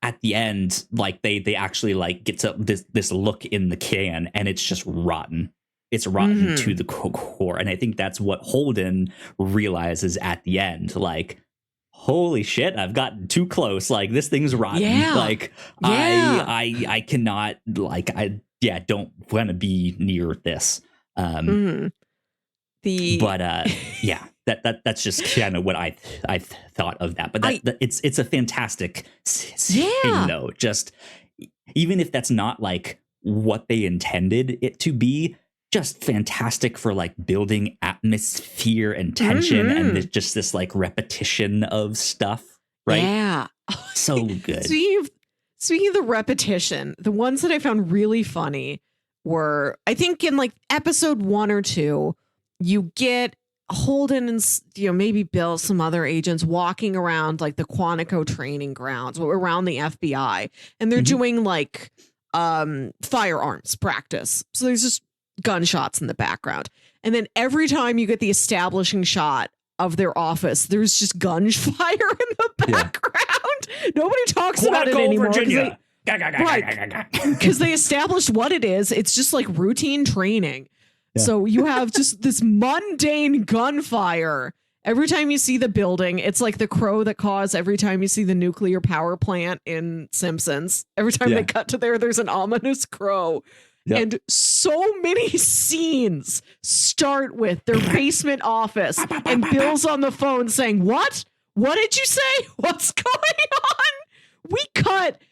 at the end, like they actually like get to this look in the can and it's just rotten. It's rotten to the core. And I think that's what Holden realizes at the end. Like, holy shit, I've gotten too close. Like, this thing's rotten. I cannot, like, don't want to be near this. That's just kind of what I thought of that. But it's a fantastic scene, though. Just even if that's not like what they intended it to be, just fantastic for like building atmosphere and tension and just this like repetition of stuff, right?
Yeah.
So good.
Speaking of the repetition, the ones that I found really funny were, I think in like episode 1 or 2, you get Holden and maybe Bill, some other agents walking around like the Quantico training grounds around the FBI, and they're doing like firearms practice. So there's just gunshots in the background, and then every time you get the establishing shot of their office, there's just gunfire in the background. Nobody talks about it anymore,
Virginia.
Because they established what it is. It's just like routine training. So you have just this mundane gunfire every time you see the building. It's like the crow that caws every time you see the nuclear power plant in Simpsons. Every time they cut to there's an ominous crow. And so many scenes start with their basement office and Bill's on the phone saying, "What? What did you say? What's going on?" We cut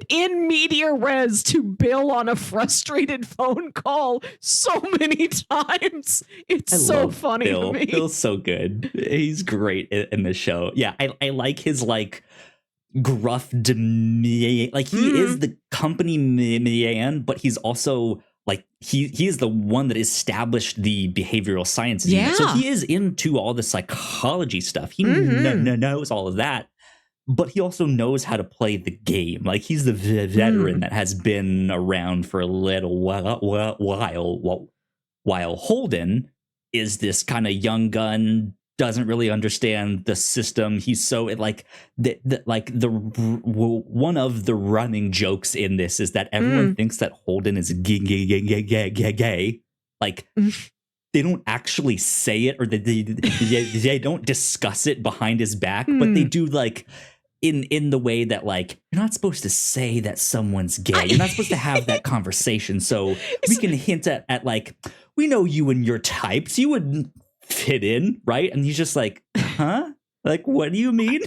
in media res to Bill on a frustrated phone call so many times. It's so funny to me.
Bill's so good. He's great in the show. Yeah, I like his like gruff demeanor. Like he is the company man, but he's also like he is the one that established the behavioral sciences. So he is into all the psychology stuff. He knows all of that. But he also knows how to play the game. Like he's the veteran that has been around for a little while Holden is this kind of young gun, doesn't really understand the system. He's so like one of the running jokes in this is that everyone thinks that Holden is gay. Like they don't actually say it, or they don't discuss it behind his back, but they do, like, in the way that, like, you're not supposed to say that someone's gay. You're not supposed to have that conversation. So we can hint at like, we know you and your types. You wouldn't fit in, right? And he's just like, huh? Like, what do you mean?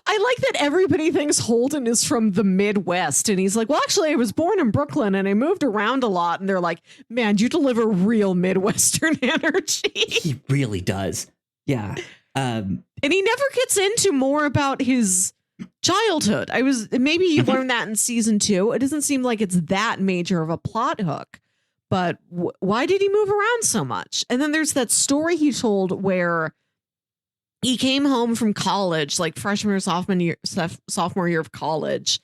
I like that everybody thinks Holden is from the Midwest. And he's like, well, actually, I was born in Brooklyn and I moved around a lot. And they're like, man, you deliver real Midwestern energy.
He really does. Yeah.
And he never gets into more about his childhood. Maybe you learned that in season 2. It doesn't seem like it's that major of a plot hook. But why did he move around so much? And then there's that story he told where he came home from college, like freshman or sophomore year of college.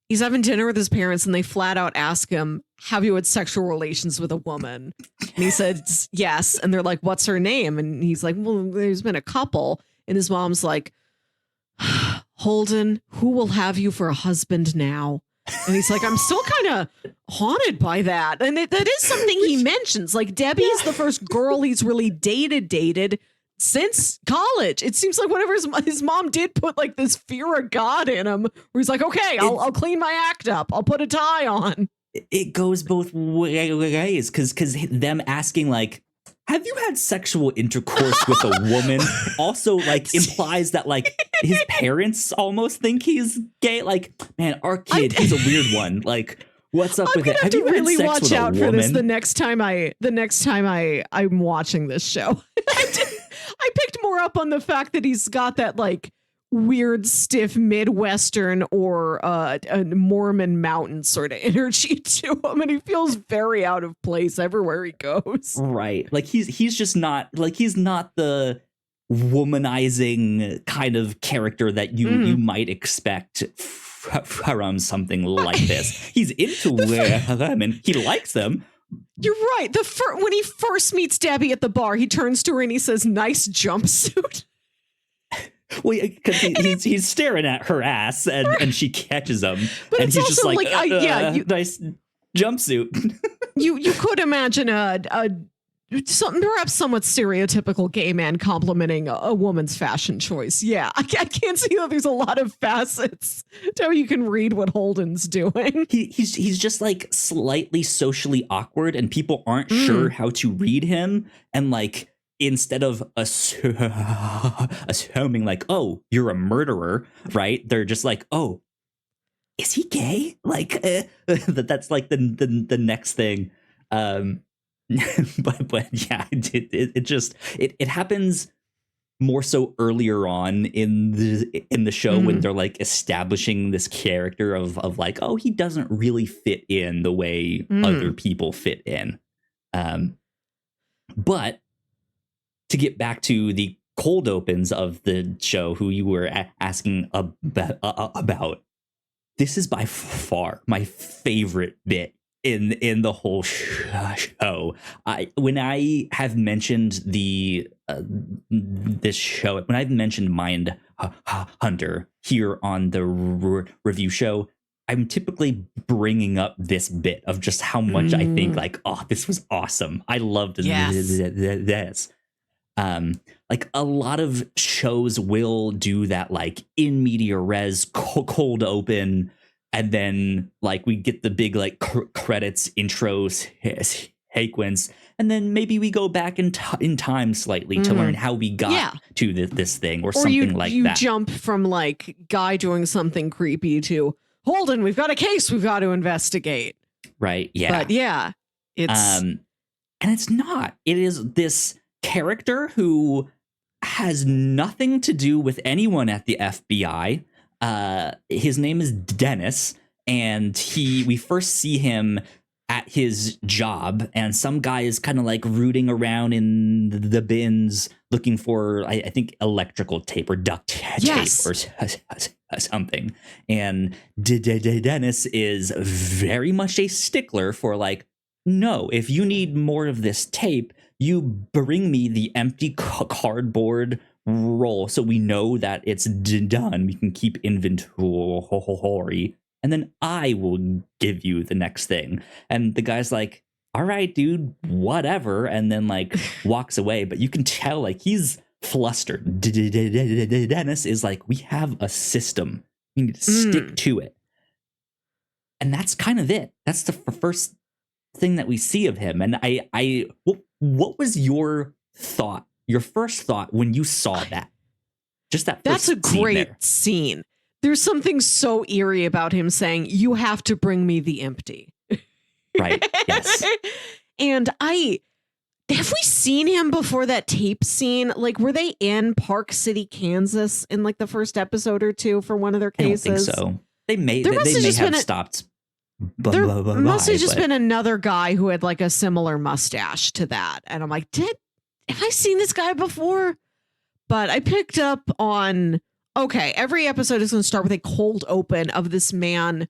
He's having dinner with his parents and they flat out ask him, have you had sexual relations with a woman? And he said, yes. And they're like, what's her name? And he's like, well, there's been a couple. And his mom's like, Holden, who will have you for a husband now? And he's like, I'm still kind of haunted by that. And that is something he mentions. Like, Debbie is the first girl he's really dated since college. It seems like whatever his mom did put like this fear of God in him, where he's like, okay, I'll clean my act up. I'll put a tie on.
It goes both ways, because them asking, like, have you had sexual intercourse with a woman also, like, implies that, like, his parents almost think he's gay. Like, man, our kid, he's a weird one. Like, what's up with it?
Have you really
had sex
watch
with
out
a
for
woman?
this the next time I'm watching this show. I picked more up on the fact that he's got that, like, weird, stiff Midwestern or a Mormon mountain sort of energy to him, and he feels very out of place everywhere he goes.
Right. Like, he's just not, like, he's not the womanizing kind of character that you might expect from something like this. He's into women. He likes them.
You're right. When he first meets Debbie at the bar, he turns to her and he says, nice jumpsuit.
Well, because he's staring at her ass and she catches him.
But
and
it's
he's
also
just like, nice jumpsuit.
You could imagine something perhaps somewhat stereotypical gay man complimenting a woman's fashion choice. Yeah, I can't see that there's a lot of facets to how you can read what Holden's doing.
He's just, like, slightly socially awkward, and people aren't sure how to read him. And, like, instead of assuming, like, oh, you're a murderer, right? They're just like, oh, is he gay? Like, that's like the next thing. But yeah, it happens more so earlier on in the show when they're, like, establishing this character of like, oh, he doesn't really fit in the way other people fit in. But to get back to the cold opens of the show, who you were asking about, this is by far my favorite bit in the whole show. When I have mentioned this show, when I've mentioned Mindhunter here on the review show, I'm typically bringing up this bit of just how much I think, like, oh, this was awesome. I loved this. Like, a lot of shows will do that, like, in media res cold open, and then, like, we get the big, like, credits intro sequence, and then maybe we go back in time slightly to learn how we got to this thing, or something like that.
You jump from, like, guy doing something creepy to Holden, we've got a case we've got to investigate.
Right. Yeah.
But yeah, it's
and it's not. It is this character who has nothing to do with anyone at the FBI. His name is Dennis, and we first see him at his job, and some guy is kind of, like, rooting around in the bins looking for, I think, electrical tape or duct tape or something. And Dennis is very much a stickler for, like, no, if you need more of this tape, you bring me the empty cardboard roll so we know that it's done. We can keep inventory, and then I will give you the next thing. And the guy's like, all right, dude, whatever. And then like walks away. But you can tell like he's flustered. Dennis is like, we have a system. We need to stick to it. And that's kind of it. That's the first thing that we see of him. And what was your thought, your first thought when you saw that? Just that first
That's a great scene. There's something so eerie about him saying, you have to bring me the empty.
Right. Yes.
And have we seen him before that tape scene? Like, were they in Park City, Kansas in like the first episode or two for one of their cases?
I don't think so. They may have stopped.
There must have just been another guy who had like a similar mustache to that. And I'm like, have I seen this guy before? But I picked up on, okay, every episode is going to start with a cold open of this man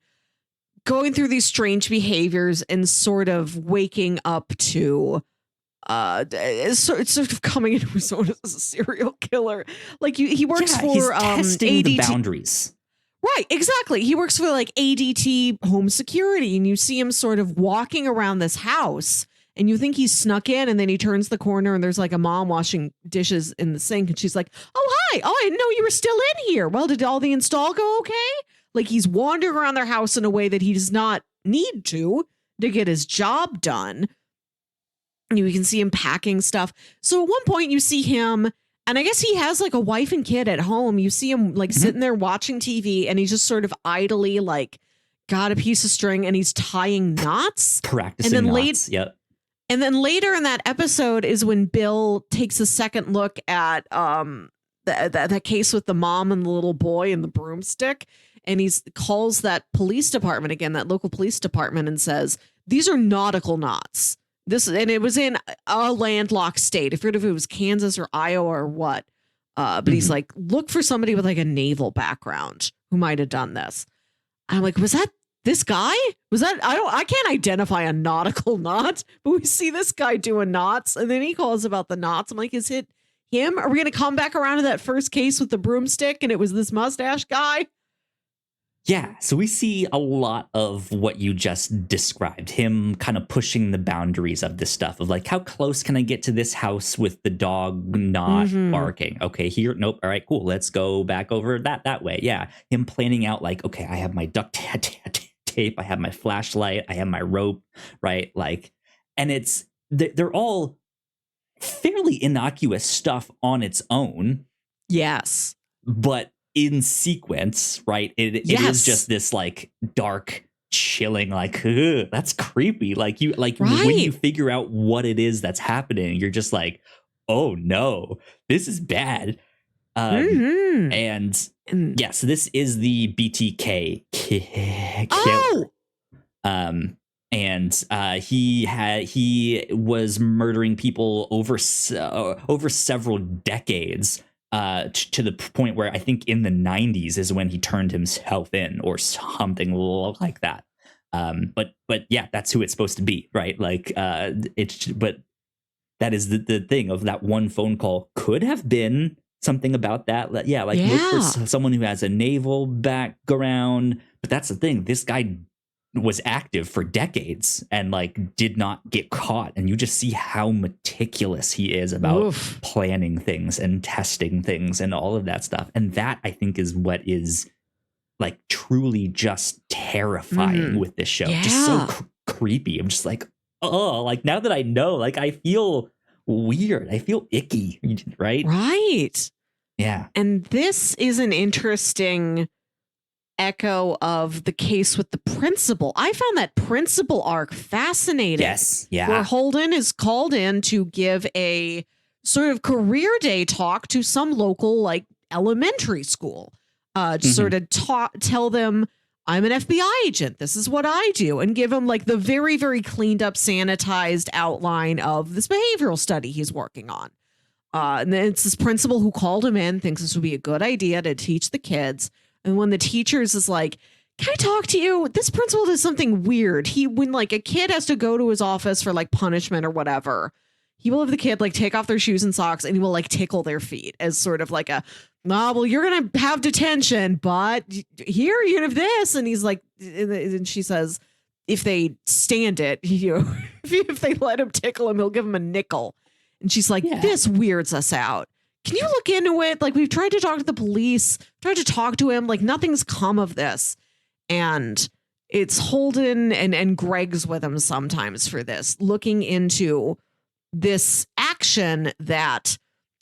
going through these strange behaviors and sort of waking up to it's sort of coming into his own as a serial killer. Like he works for
he's testing
ADT.
The boundaries.
Right, exactly. He works for like ADT Home Security, and you see him sort of walking around this house, and you think he's snuck in, and then he turns the corner, and there's like a mom washing dishes in the sink, and she's like, "Oh, hi! Oh, I didn't know you were still in here. Well, did all the install go okay?" Like he's wandering around their house in a way that he does not need to get his job done. And you can see him packing stuff. So at one point, you see him. And I guess he has like a wife and kid at home. You see him like sitting there watching TV, and he's just sort of idly like got a piece of string and he's tying knots.
Practicing
and then
knots. Yep.
And then later in that episode is when Bill takes a second look at that case with the mom and the little boy and the broomstick. And he calls that police department again, that local police department, and says, these are nautical knots. And it was in a landlocked state. I forget if it was Kansas or Iowa or what. But he's like, look for somebody with like a naval background who might have done this. I'm like, was that this guy? Was that I can't identify a nautical knot, but we see this guy doing knots, and then he calls about the knots. I'm like, is it him? Are we gonna come back around to that first case with the broomstick and it was this mustache guy?
Yeah, so we see a lot of what you just described, him kind of pushing the boundaries of this stuff of like, how close can I get to this house with the dog not barking? Okay, here, nope, all right, cool, let's go back over that way. Yeah, him planning out like, okay, I have my duct tape, I have my flashlight, I have my rope, right? Like, and they're all fairly innocuous stuff on its own.
Yes.
But in sequence, right? It is just this like dark, chilling, like that's creepy. Like when you figure out what it is that's happening, you're just like, oh no, this is bad. And yes, this is the BTK killer. And he was murdering people over several decades. To the point where I think in the 90s is when he turned himself in or something like that. But yeah, that's who it's supposed to be, right? Like but that is the thing of that one phone call could have been something about that. Yeah, like look for someone who has a naval background. But that's the thing. This guy was active for decades and like did not get caught, and you just see how meticulous he is about planning things and testing things and all of that stuff. And that I think is what is like truly just terrifying with this show. Just so creepy. I'm just like, oh, like now that I know, like I feel weird, I feel icky, right? Yeah.
And this is an interesting echo of the case with the principal. I found that principal arc fascinating.
Yes. Yeah.
Where Holden is called in to give a sort of career day talk to some local like elementary school. To sort of tell them, I'm an FBI agent. This is what I do. And give him like the very, very cleaned up, sanitized outline of this behavioral study he's working on. And then it's this principal who called him in, thinks this would be a good idea to teach the kids. And when the teachers is like, can I talk to you? This principal does something weird. When like a kid has to go to his office for like punishment or whatever, he will have the kid like take off their shoes and socks and he will like tickle their feet as sort of like well, you're going to have detention, but here you have this. And he's like, and she says, if they stand it, if they let him tickle him, he'll give him a nickel. And she's like, this weirds us out. Can you look into it? Like, we've tried to talk to the police, tried to talk to him. Like, nothing's come of this. And it's Holden and Greg's with him sometimes for this, looking into this action that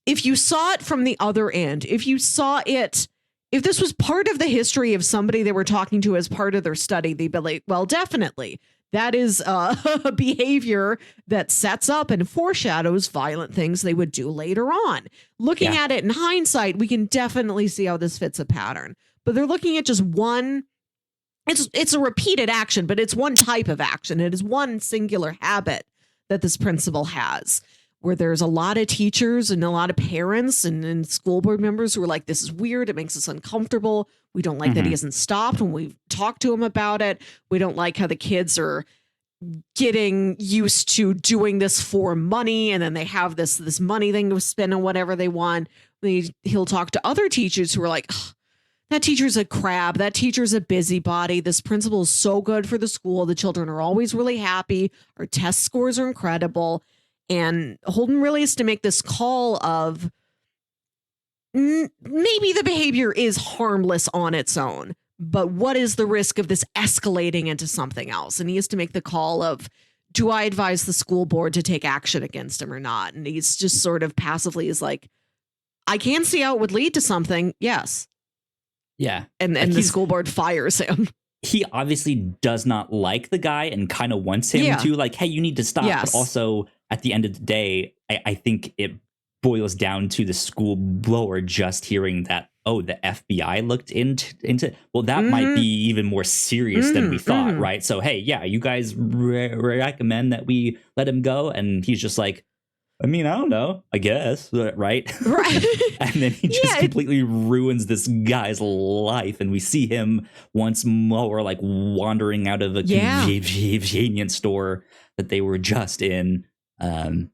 if you saw it from the other end, if this was part of the history of somebody they were talking to as part of their study, they'd be like, well, definitely. That is a behavior that sets up and foreshadows violent things they would do later on. Looking at it in hindsight, we can definitely see how this fits a pattern. But they're looking at just one. It's a repeated action, but it's one type of action. It is one singular habit that this principal has, where there's a lot of teachers and a lot of parents and school board members who are like, this is weird. It makes us uncomfortable. We don't like that he hasn't stopped when we've talked to him about it. We don't like how the kids are getting used to doing this for money. And then they have this money thing to spend on whatever they want. He'll talk to other teachers who are like, that teacher's a crab. That teacher's a busybody. This principal is so good for the school. The children are always really happy. Our test scores are incredible. And Holden really has to make this call of maybe the behavior is harmless on its own, but what is the risk of this escalating into something else? And he has to make the call of, do I advise the school board to take action against him or not? And he's just sort of passively is like, I can see how it would lead to something. Yes.
Yeah.
And the school board fires him.
He obviously does not like the guy and kind of wants him to like, hey, you need to stop.
Yes.
But also at the end of the day, I think it boils down to the school board just hearing that, oh, the FBI looked into well, that might be even more serious than we thought. Right. So, hey, yeah, you guys recommend that we let him go. And he's just like, I mean, I don't know, I guess. Right.
Right.
And then he just completely ruins this guy's life. And we see him once more like wandering out of a convenience store that they were just in. And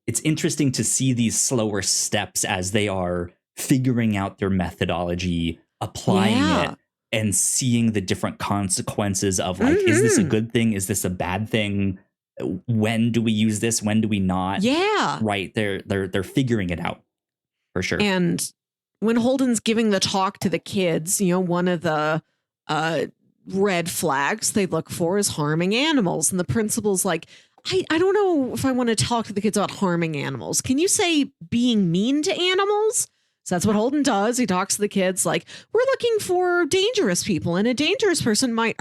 it's interesting to see these slower steps as they are figuring out their methodology, applying it, and seeing the different consequences of like, is this a good thing? Is this a bad thing? When do we use this? When do we not?
Yeah.
Right. They're figuring it out for sure.
And when Holden's giving the talk to the kids, one of the red flags they look for is harming animals. And the principal's like, I don't know if I want to talk to the kids about harming animals. Can you say being mean to animals? So that's what Holden does. He talks to the kids like, we're looking for dangerous people, and a dangerous person might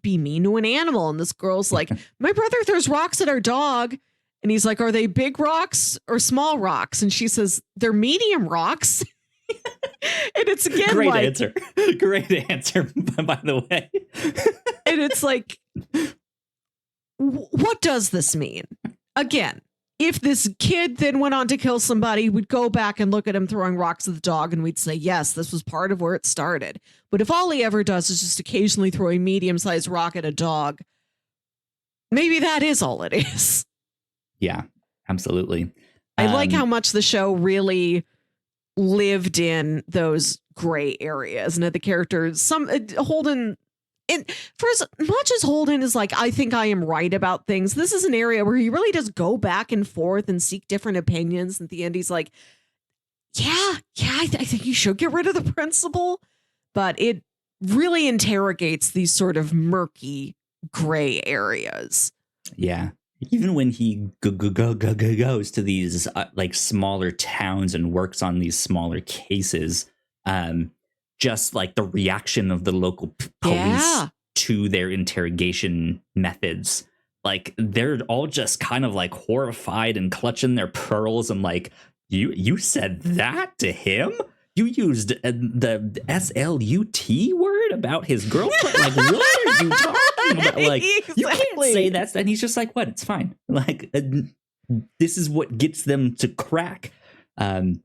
be mean to an animal. And this girl's like, my brother throws rocks at our dog. And he's like, are they big rocks or small rocks? And she says, they're medium rocks. And it's again
great answer. Great answer, by the way.
And it's like, what does this mean? Again, if this kid then went on to kill somebody, we'd go back and look at him throwing rocks at the dog and we'd say, yes, this was part of where it started. But if all he ever does is just occasionally throw a medium-sized rock at a dog, maybe that is all it is.
Yeah, absolutely.
I like how much the show really lived in those gray areas and that the characters, Holden, and for as much as Holden is like, I think I am right about things, this is an area where he really does go back and forth and seek different opinions. And at the end, he's like, I think you should get rid of the principal. But it really interrogates these sort of murky gray areas.
Yeah. Even when he goes to these like smaller towns and works on these smaller cases, just like the reaction of the local police to their interrogation methods, like they're all just kind of like horrified and clutching their pearls and like, you said that to him? You used the SLUT word about his girlfriend? Like, what are you talking about? Like, you can't say that. And he's just like, what? It's fine. Like, this is what gets them to crack. And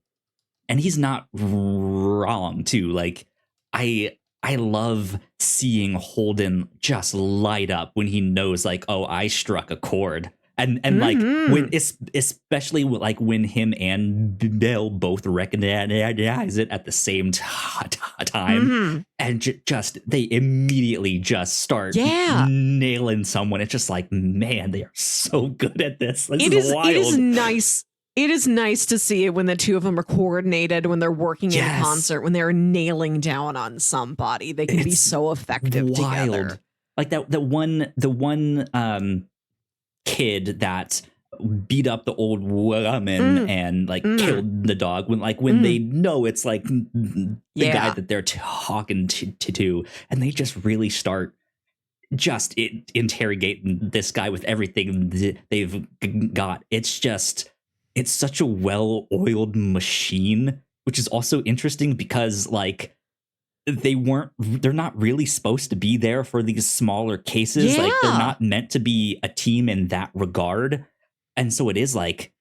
he's not wrong, too. Like, I love seeing Holden just light up when he knows, like, oh, I struck a chord. and like when especially like when him and Bill both recognize it at the same time, and just they immediately just start nailing someone. It's just like, man, they are so good at this. This is wild.
It is nice. It is nice to see it when the two of them are coordinated, when they're working in concert, when they're nailing down on somebody. They can be so effective together.
Like the one kid that beat up the old woman and like killed the dog, when they know it's like the guy that they're talking to, and they just really start just interrogating this guy with everything they've got. It's such a well-oiled machine, which is also interesting because like they're not really supposed to be there for these smaller cases. Like they're not meant to be a team in that regard. And so it is like,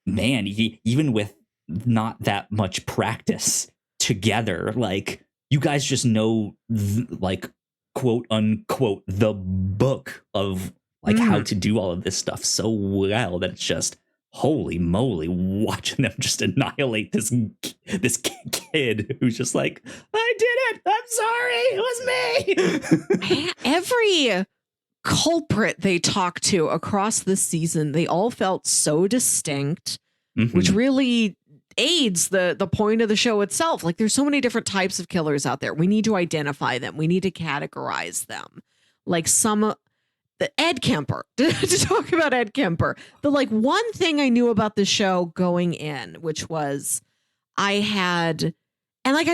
man, even with not that much practice together, like you guys just know like quote unquote the book of like how to do all of this stuff so well that it's just holy moly, watching them just annihilate this kid who's just like, I did it. I'm sorry. It was me.
Every culprit they talked to across the season, they all felt so distinct, which really aids the point of the show itself. Like there's so many different types of killers out there. We need to identify them. We need to categorize them. Like Ed Kemper, to talk about Ed Kemper, the like one thing I knew about the show going in, which was I'd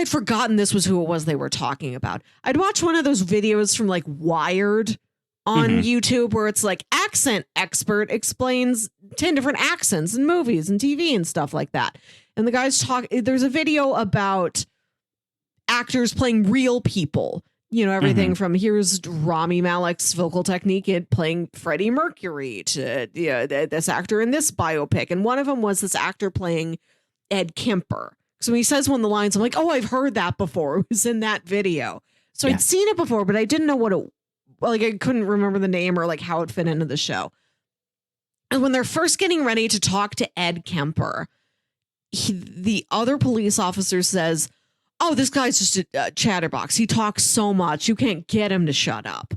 forgotten this was who it was they were talking about. I'd watch one of those videos from like Wired on YouTube where it's like accent expert explains 10 different accents in movies and TV and stuff like that. And the guys there's a video about actors playing real people. You know, everything from here's Rami Malek's vocal technique in playing Freddie Mercury to this actor in this biopic. And one of them was this actor playing Ed Kemper. So when he says one of the lines, I'm like, oh, I've heard that before. It was in that video. So I'd seen it before, but I didn't know I couldn't remember the name or like how it fit into the show. And when they're first getting ready to talk to Ed Kemper, the other police officer says, oh, this guy's just a chatterbox. He talks so much. You can't get him to shut up.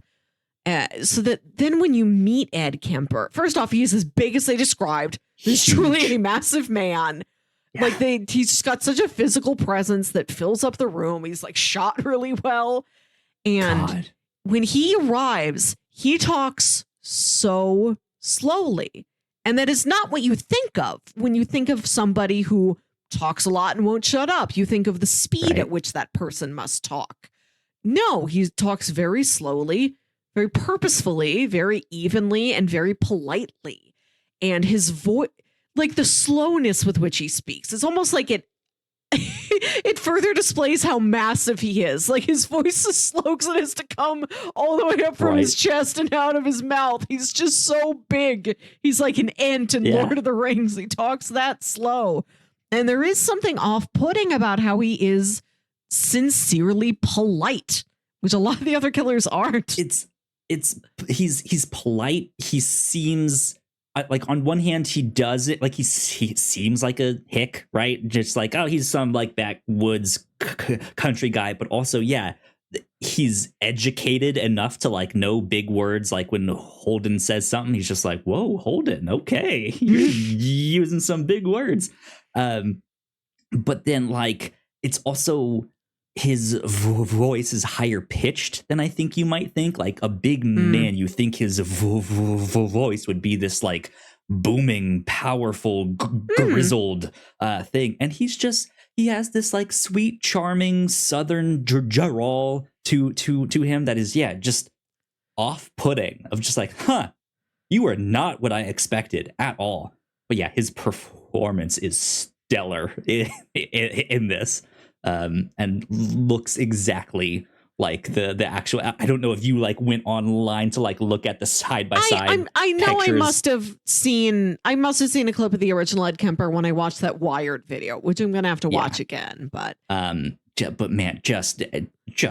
So that then when you meet Ed Kemper, first off, he's as big as they described. He's truly a massive man. Yeah. Like he's just got such a physical presence that fills up the room. He's like shot really well. And when he arrives, he talks so slowly. And that is not what you think of when you think of somebody who talks a lot and won't shut up. You think of the speed at which that person must talk. No, he talks very slowly, very purposefully, very evenly, and very politely. And his voice, like the slowness with which he speaks, it's almost like it further displays how massive he is. Like his voice is slow because it has to come all the way up from his chest and out of his mouth. He's just so big. He's like an ant in Lord of the Rings. He talks that slow. And there is something off-putting about how he is sincerely polite, which a lot of the other killers aren't.
He's polite. He seems like on one hand he does it like he seems like a hick, right? Just like, oh, he's some like backwoods country guy, but also he's educated enough to like know big words. Like when Holden says something, he's just like, whoa, Holden, okay, you're using some big words. But then like it's also his voice is higher pitched than I think you might think. Like a big man, you think his voice would be this like booming, powerful, grizzled thing, and he has this like sweet, charming Southern drawl to him that is just off-putting. Of just like, you are not what I expected at all. But yeah, his performance is stellar in this, and looks exactly like the actual. I don't know if you like went online to like look at the side by side.
I know pictures. I must have seen a clip of the original Ed Kemper when I watched that Wired video, which I'm gonna have to watch again. But
man, just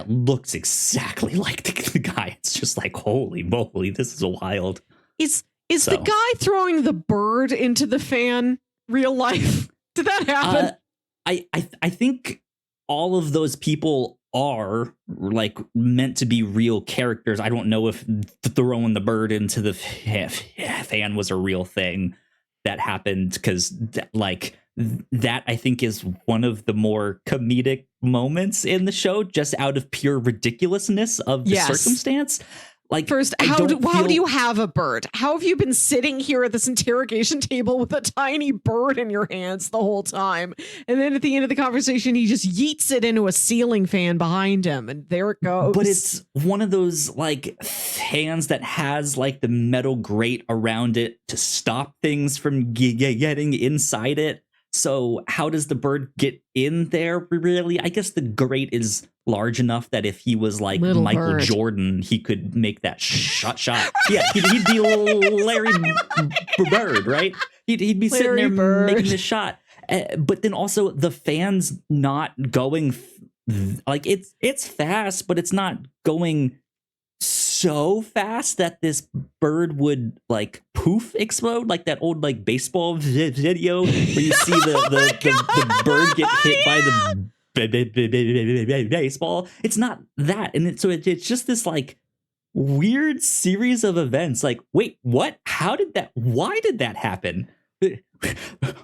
looks exactly like the guy. It's just like, holy moly, this is wild.
Is the guy throwing the bird into the fan real life? Did that happen?
I think all of those people are like meant to be real characters. I don't know if throwing the bird into the fan was a real thing that happened, because that I think is one of the more comedic moments in the show, just out of pure ridiculousness of the circumstance. Like,
first, how do you have a bird? How have you been sitting here at this interrogation table with a tiny bird in your hands the whole time? And then at the end of the conversation, he just yeets it into a ceiling fan behind him, and there it goes.
But it's one of those like fans that has like the metal grate around it to stop things from getting inside it. So how does the bird get in there, really? I guess the grate is large enough that if he was like
Little
Michael
bird.
Jordan, he could make that shot. Yeah, he'd be Larry Bird, right? He'd be sitting there making the shot. But then also the fan's not going like it's fast, but it's not going so fast that this bird would like poof explode, like that old like baseball video where you see the bird get hit by the baseball. It's not that, and so it's just this like weird series of events. Like, wait, what? How did that? Why did that happen?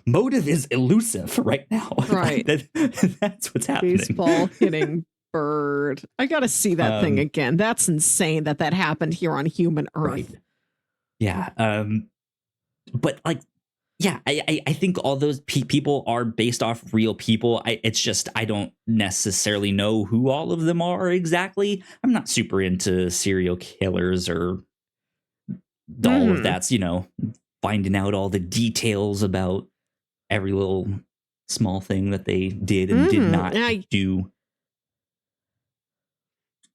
Motive is elusive right now.
Right.
That's what's happening.
Baseball hitting bird. I gotta see that thing again. That's insane that happened here on human Earth.
Right. Yeah. But like, yeah, I think all those people are based off real people. It's just I don't necessarily know who all of them are exactly. I'm not super into serial killers or all of that's, finding out all the details about every little small thing that they did and did not do.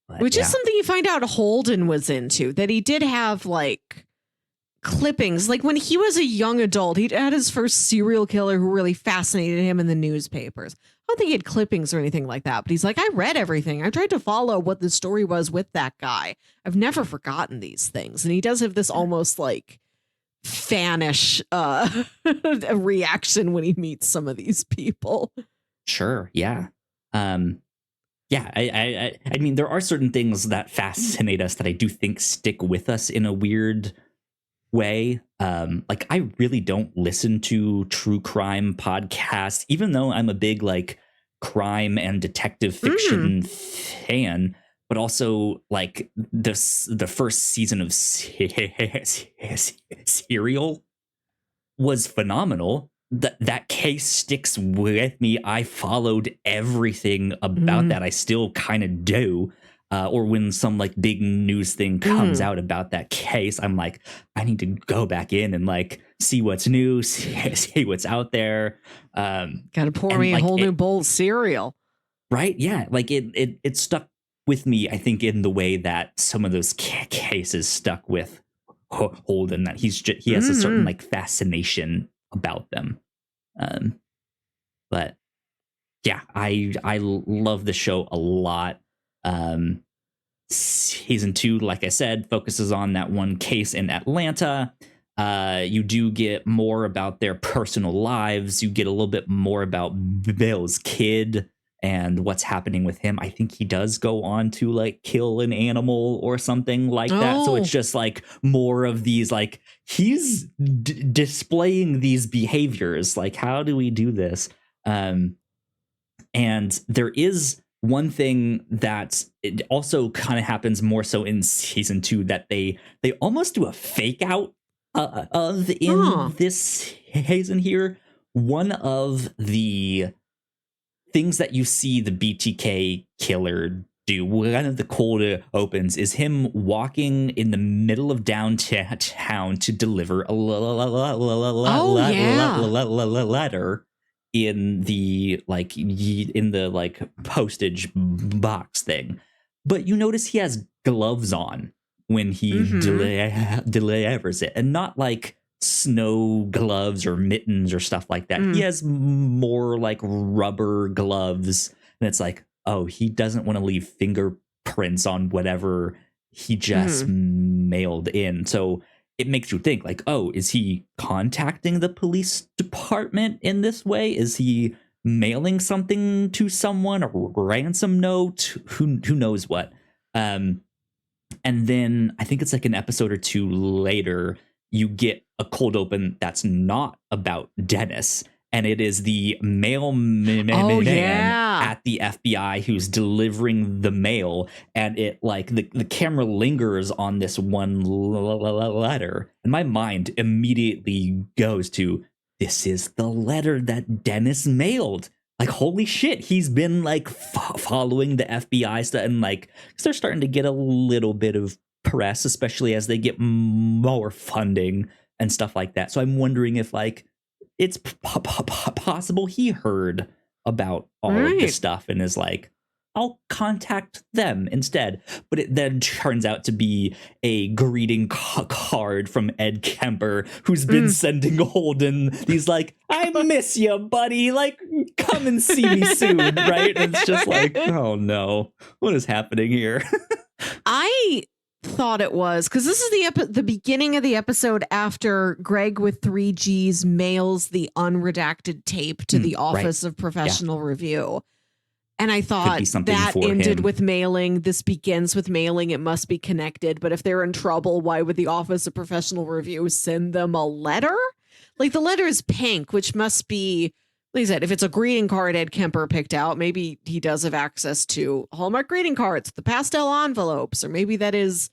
But,
which is something you find out Holden was into, that he did have like clippings. Like when he was a young adult, he'd had his first serial killer who really fascinated him in the newspapers. I don't think he had clippings or anything like that, but he's like, I read everything. I tried to follow what the story was with that guy. I've never forgotten these things. And he does have this almost like fanish reaction when he meets some of these people.
Sure. Yeah. Yeah, I mean, there are certain things that fascinate us that I do think stick with us in a weird way. Like, I really don't listen to true crime podcasts, even though I'm a big like crime and detective fiction fan. But also, like the first season of Serial was phenomenal. That case sticks with me. I followed everything about that. I still kind of do. Or when some like big news thing comes out about that case, I'm like, I need to go back in and like see what's new, see what's out there.
Gotta pour me a whole new bowl of cereal.
Right? Yeah. Like it stuck with me, I think, in the way that some of those cases stuck with Holden, that he has a certain like fascination about them. But yeah, I love the show a lot. Season 2, like I said, focuses on that one case in Atlanta. You do get more about their personal lives. You get a little bit more about Bill's kid and what's happening with him. I think he does go on to like kill an animal or something like that. So it's just like more of these, like he's displaying these behaviors. Like, how do we do this? And there is one thing that it also kind of happens more so in season 2, that they almost do a fake out of in this season here. One of the things that you see the BTK killer do, one of the cold opens, is him walking in the middle of downtown to deliver a letter in the like postage box thing. But you notice he has gloves on when he delivers it, and not like snow gloves or mittens or stuff like that. He has more like rubber gloves, and it's like, oh, he doesn't want to leave fingerprints on whatever he just mailed in. So it makes you think like, oh, is he contacting the police department in this way? Is he mailing something to someone, a ransom note? Who knows what? And then I think it's like an episode or two later, you get a cold open that's not about Dennis. And it is the mailman at the FBI who's delivering the mail. And it like the camera lingers on this one letter. And my mind immediately goes to, this is the letter that Dennis mailed. Like, holy shit, he's been like following the FBI stuff. And like, they're starting to get a little bit of press, especially as they get more funding and stuff like that. So I'm wondering if like, it's possible he heard about all of this stuff and is like, I'll contact them instead. But it then turns out to be a greeting card from Ed Kemper, who's been sending Holden. He's like, I miss you, buddy. Like, come and see me soon, right? And it's just like, oh no, what is happening here?
I thought it was because this is the beginning of the episode after Greg with 3 G's mails the unredacted tape to the Office of Professional Review. And I thought that ended with mailing. This begins with mailing. It must be connected. But if they're in trouble, why would the Office of Professional Review send them a letter? Like, the letter is pink, which must be, like I said, if it's a greeting card Ed Kemper picked out, maybe he does have access to Hallmark greeting cards, the pastel envelopes, or maybe that is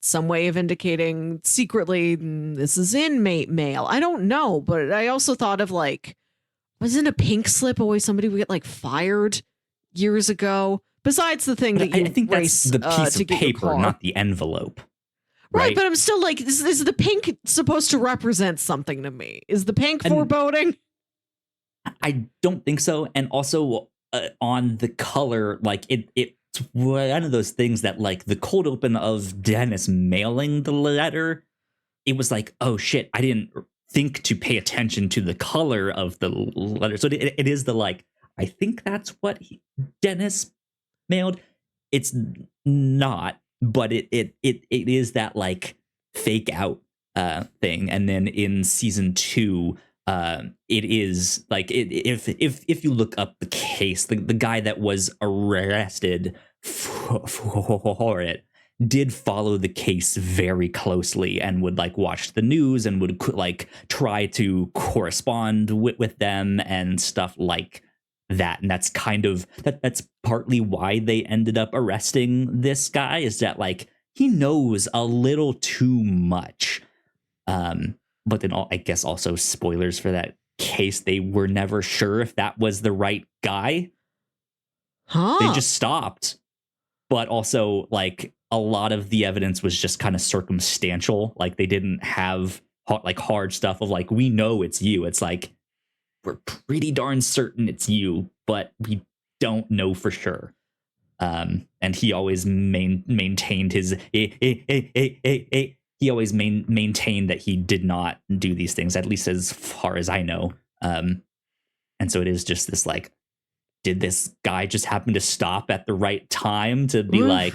some way of indicating secretly this is inmate mail. I don't know. But I also thought of like, wasn't a pink slip always somebody would get like fired years ago? Besides the thing that you
I think that's the piece of paper, not the envelope.
Right, but I'm still like, is the pink supposed to represent something to me? Is the pink foreboding?
I don't think so. And also on the color, like it's one of those things that like the cold open of Dennis mailing the letter, it was like, oh shit, I didn't think to pay attention to the color of the letter. So it is the like, I think that's what Dennis mailed. It's not, but it is that like fake out thing. And then in season 2, it is like if you look up the case, the guy that was arrested for it did follow the case very closely and would like watch the news and would like try to correspond with them and stuff like that. And that's kind of that's partly why they ended up arresting this guy, is that like he knows a little too much. But then I guess also spoilers for that case, they were never sure if that was the right guy. They just stopped. But also like a lot of the evidence was just kind of circumstantial. Like they didn't have like hard stuff of like, we know it's you. It's like, we're pretty darn certain it's you, but we don't know for sure. And he always maintained his he always maintained that he did not do these things, at least as far as I know. And so it is just this like, did this guy just happen to stop at the right time to be like,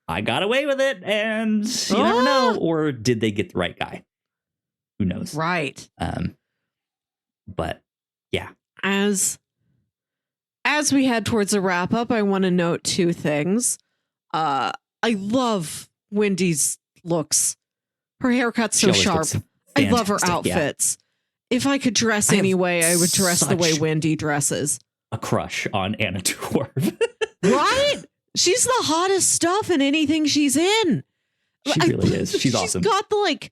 I got away with it, and you never know? Or did they get the right guy? Who knows?
Right.
But yeah.
As we head towards a wrap up, I want to note 2 things. I love Wendy's looks. Her haircut's so sharp. I love her outfits. Yeah. If I could dress anyway, I would dress the way Wendy dresses.
A crush on Anna Torv.
Right? She's the hottest stuff in anything she's in.
She really is. She's awesome.
She's got the like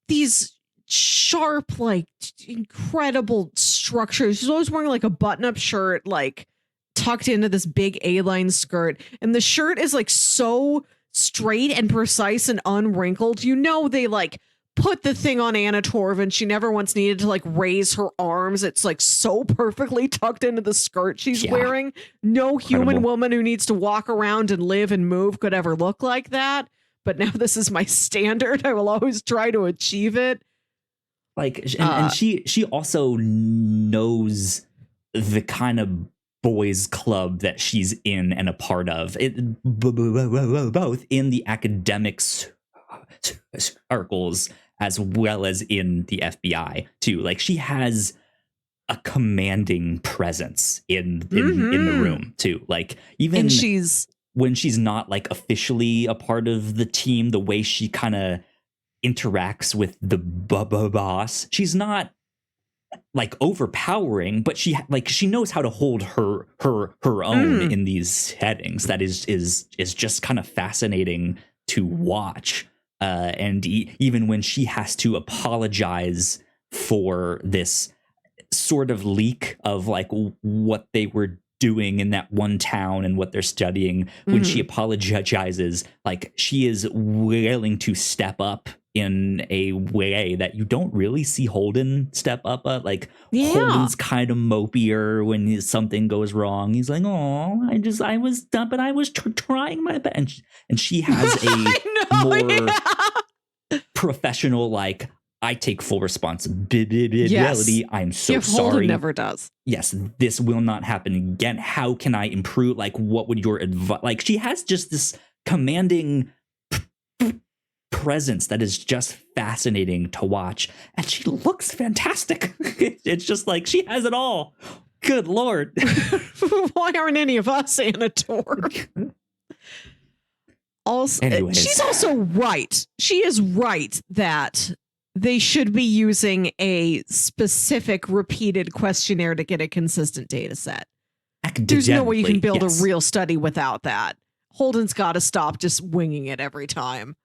these sharp, like incredible structures. She's always wearing like a button-up shirt, like tucked into this big A-line skirt. And the shirt is like so straight and precise and unwrinkled. You know, they like put the thing on Anna Torv and she never once needed to like raise her arms. It's like so perfectly tucked into the skirt she's wearing. No human woman who needs to walk around and live and move could ever look like that. But now this is my standard. I will always try to achieve it.
Like, and she also knows the kind of boys club that she's in and a part of it, both in the academic circles as well as in the FBI too. Like she has a commanding presence in the room too. Like even when she's not like officially a part of the team, the way she kind of interacts with the boss, she's not like overpowering, but she knows how to hold her own in these settings. That is just kind of fascinating to watch. And even when she has to apologize for this sort of leak of like what they were doing in that one town and what they're studying, when she apologizes, like she is willing to step up in a way that you don't really see Holden step up. Holden's kind of mopier when something goes wrong. He's like, "Oh, I was done, but I was trying my best." And she has a more professional, like, I take full responsibility. Yes. I'm so sorry.
Holden never does.
Yes, this will not happen again. How can I improve? Like, what would your advice? Like, she has just this commanding presence that is just fascinating to watch, and she looks fantastic. It's just like she has it all. Good Lord.
Why aren't any of us Anna Torv? Also, she's also right. She is right that they should be using a specific repeated questionnaire to get a consistent data set. There's no way you can build a real study without that. Holden's got to stop just winging it every time.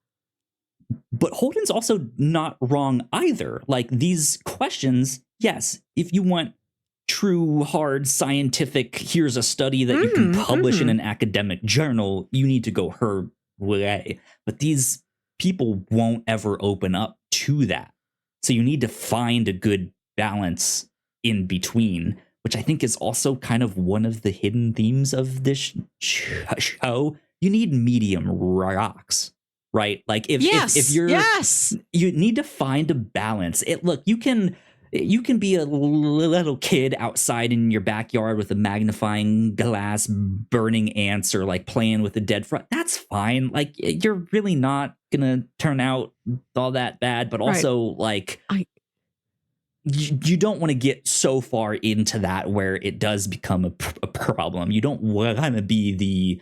But Holden's also not wrong either. Like, these questions, yes, if you want true, hard, scientific, here's a study that you can publish in an academic journal, you need to go her way. But these people won't ever open up to that. So you need to find a good balance in between, which I think is also kind of one of the hidden themes of this show. You need medium rocks. Right? Like if you're you need to find a balance. You can be a little kid outside in your backyard with a magnifying glass burning ants or like playing with a dead frog. That's fine. Like, you're really not gonna turn out all that bad, but also you don't want to get so far into that where it does become a problem. You don't want to be the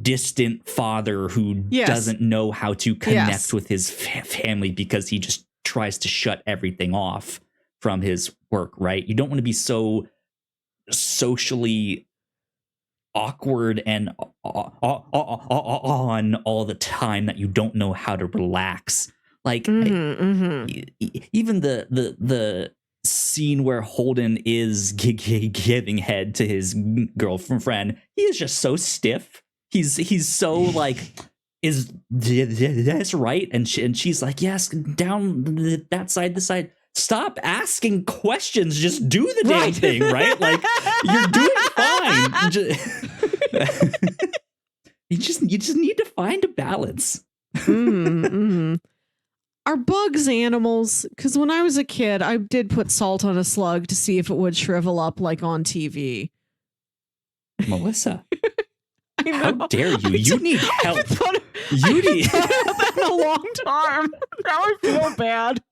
distant father who doesn't know how to connect with his family because he just tries to shut everything off from his work, right? You don't want to be so socially awkward and on all the time that you don't know how to relax. Like, even the scene where Holden is giving head to his girlfriend, he is just so stiff. He's so like, is this right? And she's like, yes, down that side, this side. Stop asking questions. Just do the damn thing, right? Like, you're doing fine. You just need to find a balance.
Are bugs animals? Because when I was a kid, I did put salt on a slug to see if it would shrivel up like on TV.
Melissa. How dare you? You need help.
You need help in a long time. Now I feel bad.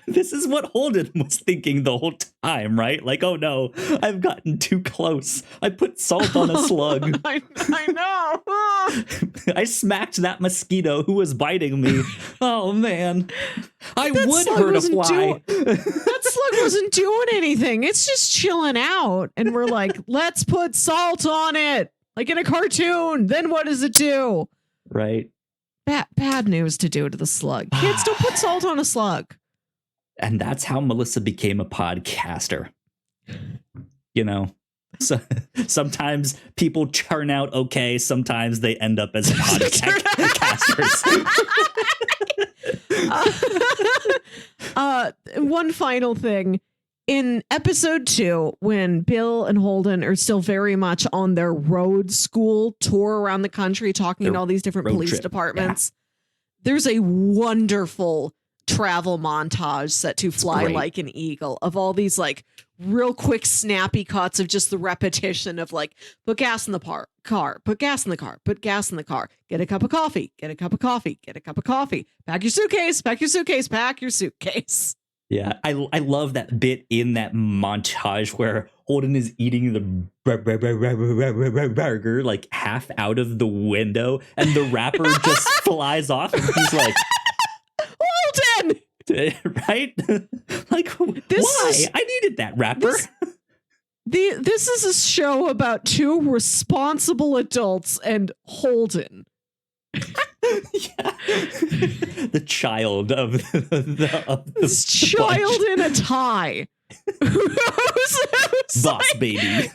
This is what Holden was thinking the whole time, right? Like, oh no, I've gotten too close. I put salt on a slug.
I know.
I smacked that mosquito who was biting me. Oh man, I would hurt a fly.
That slug wasn't doing anything. It's just chilling out, and we're like, let's put salt on it, like in a cartoon. Then what does it do?
Right.
Bad news to do to the slug. Kids, don't put salt on a slug.
And that's how Melissa became a podcaster. You know, so sometimes people turn out okay. Sometimes they end up as podcasters.
One final thing. In episode 2, when Bill and Holden are still very much on their road school tour around the country, talking to all these different police departments, there's a wonderful travel montage set to Fly Like an Eagle of all these like real quick snappy cuts of just the repetition of like, put gas in the car, put gas in the car, put gas in the car, get a cup of coffee, get a cup of coffee, get a cup of coffee, pack your suitcase, pack your suitcase, pack your suitcase.
Yeah, I love that bit in that montage where Holden is eating the burger like half out of the window, and the wrapper just flies off, and he's like,
Holden!
Right? Like, why? I needed that wrapper.
This is a show about two responsible adults and Holden.
Yeah. The child of
this child in a tie. who's
boss
like,
baby.
He's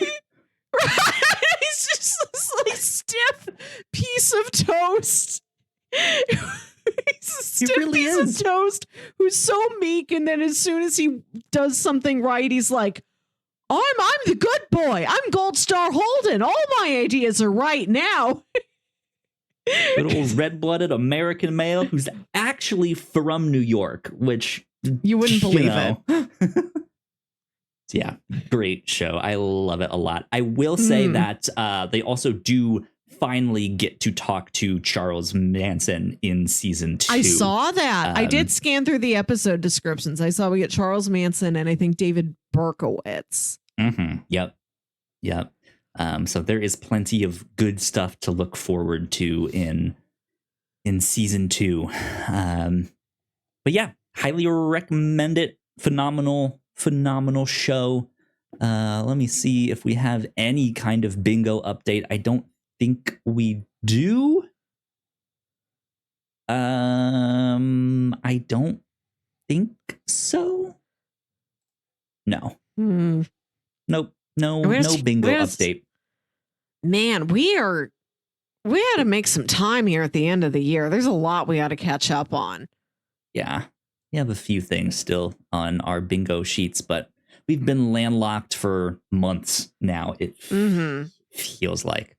just this like stiff piece of toast. He's a stiff piece of toast who's so meek, and then as soon as he does something right, he's like, I'm the good boy. I'm Gold Star Holden. All my ideas are right now.
Little red-blooded American male who's actually from New York, which
you wouldn't believe it.
Yeah, great show. I love it a lot. I will say that they also do finally get to talk to Charles Manson in season 2.
I saw that. I did scan through the episode descriptions. I saw we get Charles Manson and I think David Berkowitz.
Yep. So there is plenty of good stuff to look forward to in season 2. But yeah, highly recommend it. Phenomenal show. Let me see if we have any kind of bingo update. I don't think we do. I don't think so. No. Nope. No bingo update.
Man, we had to make some time here at the end of the year. There's a lot we got to catch up on.
Yeah. We have a few things still on our bingo sheets, but we've been landlocked for months now. It feels like.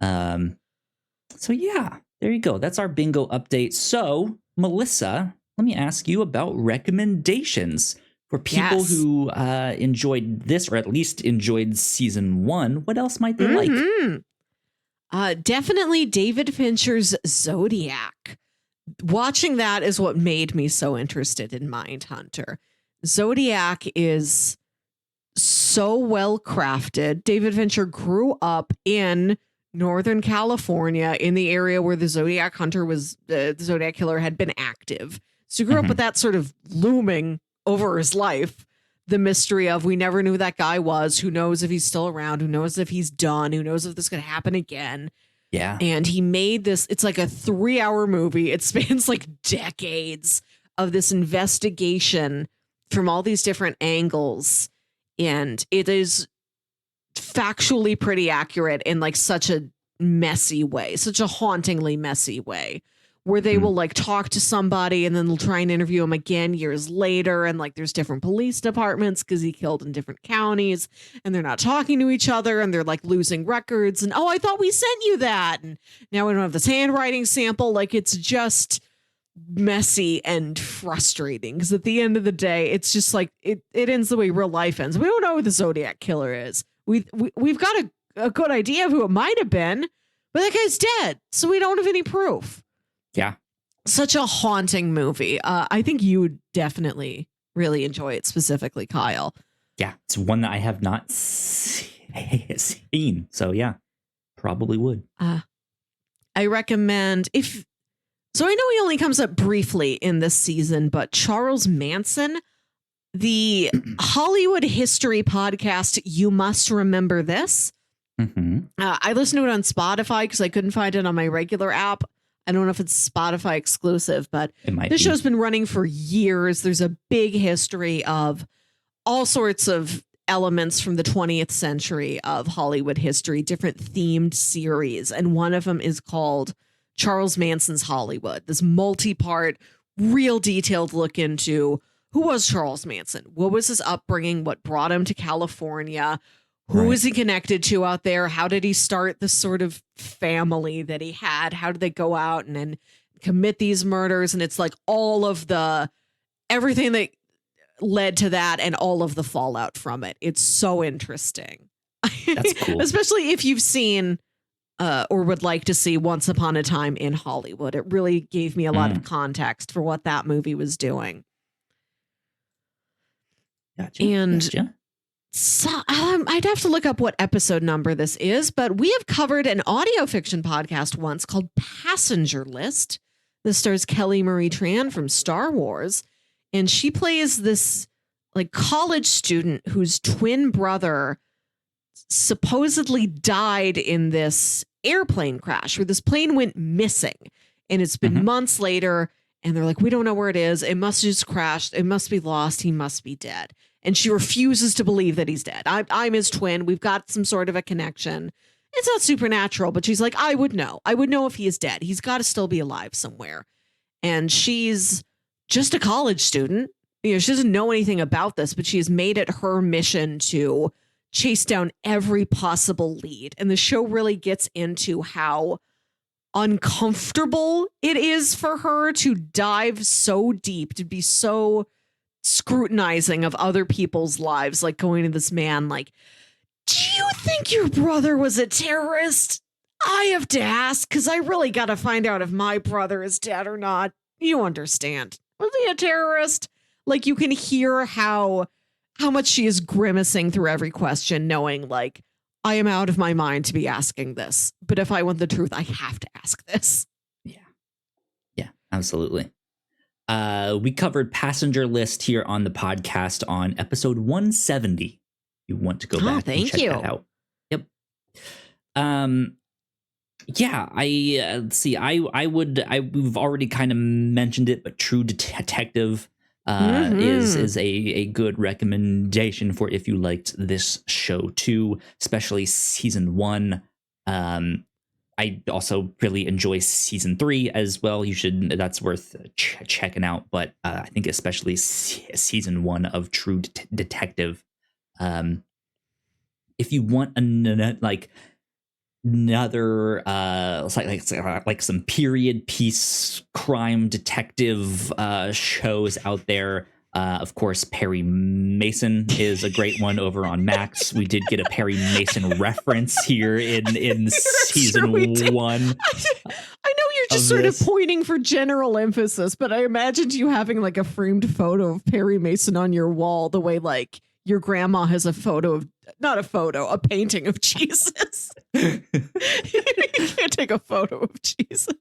So yeah, there you go. That's our bingo update. So, Melissa, let me ask you about recommendations for people who enjoyed this, or at least enjoyed season 1. What else might they like?
Definitely David Fincher's Zodiac. Watching that is what made me so interested in Mindhunter. Zodiac is so well crafted. David Fincher grew up in Northern California, in the area where the Zodiac Hunter was, the Zodiac Killer had been active. So he grew up with that sort of looming over his life. The mystery of, we never knew who that guy was. Who knows if he's still around? Who knows if he's done? Who knows if this could happen again?
Yeah.
And he made this, it's like a 3-hour movie. It spans like decades of this investigation from all these different angles. And it is factually pretty accurate in like such a messy way, such a hauntingly messy way, where they will like talk to somebody and then they'll try and interview him again years later. And like there's different police departments because he killed in different counties and they're not talking to each other and they're like losing records. And, oh, I thought we sent you that. And now we don't have this handwriting sample. Like it's just messy and frustrating because at the end of the day, it's just like it ends the way real life ends. We don't know who the Zodiac Killer is. We've got a good idea of who it might have been, but that guy's dead. So we don't have any proof.
Yeah.
Such a haunting movie. I think you would definitely really enjoy it, specifically, Kyle.
Yeah, it's one that I have not seen. So yeah, probably would.
I recommend so I know he only comes up briefly in this season, but Charles Manson, the Hollywood history podcast, You Must Remember This. I listened to it on Spotify because I couldn't find it on my regular app. I don't know if it's Spotify exclusive, but this show's been running for years. There's a big history of all sorts of elements from the 20th century of Hollywood history, different themed series. And one of them is called Charles Manson's Hollywood, this multi-part, real detailed look into who was Charles Manson? What was his upbringing? What brought him to California? Who was he connected to out there? How did he start the sort of family that he had? How did they go out and commit these murders? And it's like all of everything that led to that and all of the fallout from it. It's so interesting.
That's cool.
Especially if you've seen or would like to see Once Upon a Time in Hollywood. It really gave me a lot of context for what that movie was doing.
Gotcha.
And
gotcha.
So, I'd have to look up what episode number this is, but we have covered an audio fiction podcast once called Passenger List. This stars Kelly Marie Tran from Star Wars, and she plays this like college student whose twin brother supposedly died in this airplane crash where this plane went missing, and it's been months later, and they're like, we don't know where it is. It must have just crashed. It must be lost. He must be dead. And she refuses to believe that he's dead. I'm his twin. We've got some sort of a connection. It's not supernatural, but she's like, I would know. I would know if he is dead. He's got to still be alive somewhere. And she's just a college student. You know, she doesn't know anything about this, but she has made it her mission to chase down every possible lead. And the show really gets into how uncomfortable it is for her to dive so deep, to be so scrutinizing of other people's lives, like going to this man like, do you think your brother was a terrorist? I have to ask because I really got to find out if my brother is dead or not. You understand. Was he a terrorist? Like, you can hear how much she is grimacing through every question, knowing like, I am out of my mind to be asking this, but if I want the truth, I have to ask this.
Yeah, absolutely. We covered Passenger List here on the podcast on episode 170. You want to go back and check that out. Yep. Yeah, let's see. We've already kind of mentioned it, but True Detective is a good recommendation for if you liked this show too, especially season 1. I also really enjoy season 3 as well. That's worth checking out. But I think especially season 1 of True Detective. If you want another like some period piece crime detective shows out there. Of course, Perry Mason is a great one over on Max. We did get a Perry Mason reference here in season 1.
I know you're just sort of pointing for general emphasis, but I imagined you having like a framed photo of Perry Mason on your wall, the way like your grandma has a painting of Jesus. You can't take a photo of Jesus.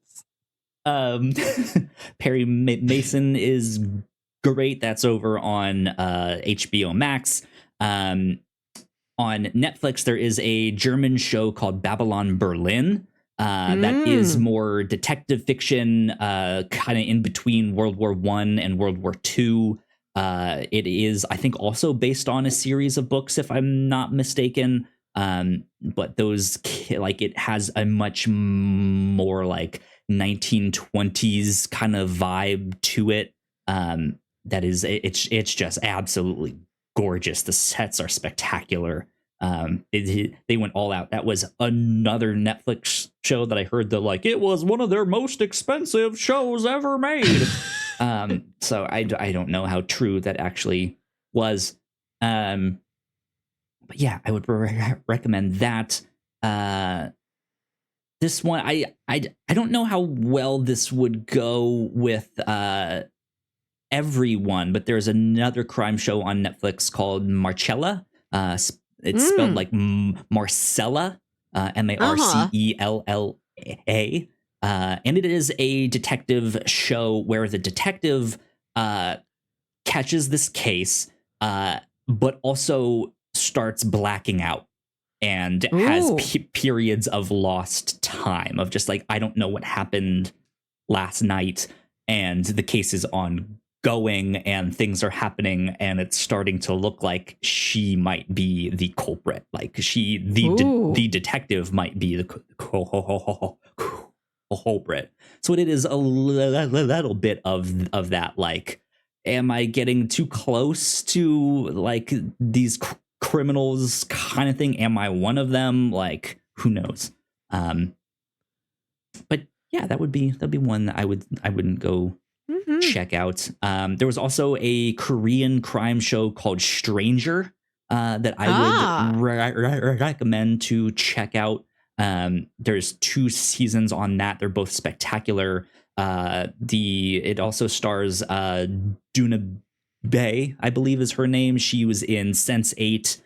Perry Mason is great. That's over on HBO Max. On Netflix, there is a German show called Babylon Berlin. That is more detective fiction, kind of in between World War I and World War II. It is, I think, also based on a series of books, if I'm not mistaken. But those, like, it has a much more like 1920s kind of vibe to it. That is, it's just absolutely gorgeous. The sets are spectacular. They went all out. That was another Netflix show that I heard that like it was one of their most expensive shows ever made. So I don't know how true that actually was. But yeah, I would recommend that. This one, I don't know how well this would go with everyone, but there's another crime show on Netflix called Marcella. It's spelled like Marcella, Marcella. And it is a detective show where the detective catches this case, but also starts blacking out and has periods of lost time of just like, I don't know what happened last night, and the case is ongoing and things are happening, and it's starting to look like she might be the culprit. Like the detective might be the culprit. So it is a little bit of that, like, am I getting too close to like these criminals kind of thing? Am I one of them? Like, who knows? But yeah, that'd be one that I wouldn't go check out. There was also a Korean crime show called Stranger that I would recommend to check out. There's 2 seasons on that. They're both spectacular. It also stars Duna Bae, I believe is her name. She was in Sense8.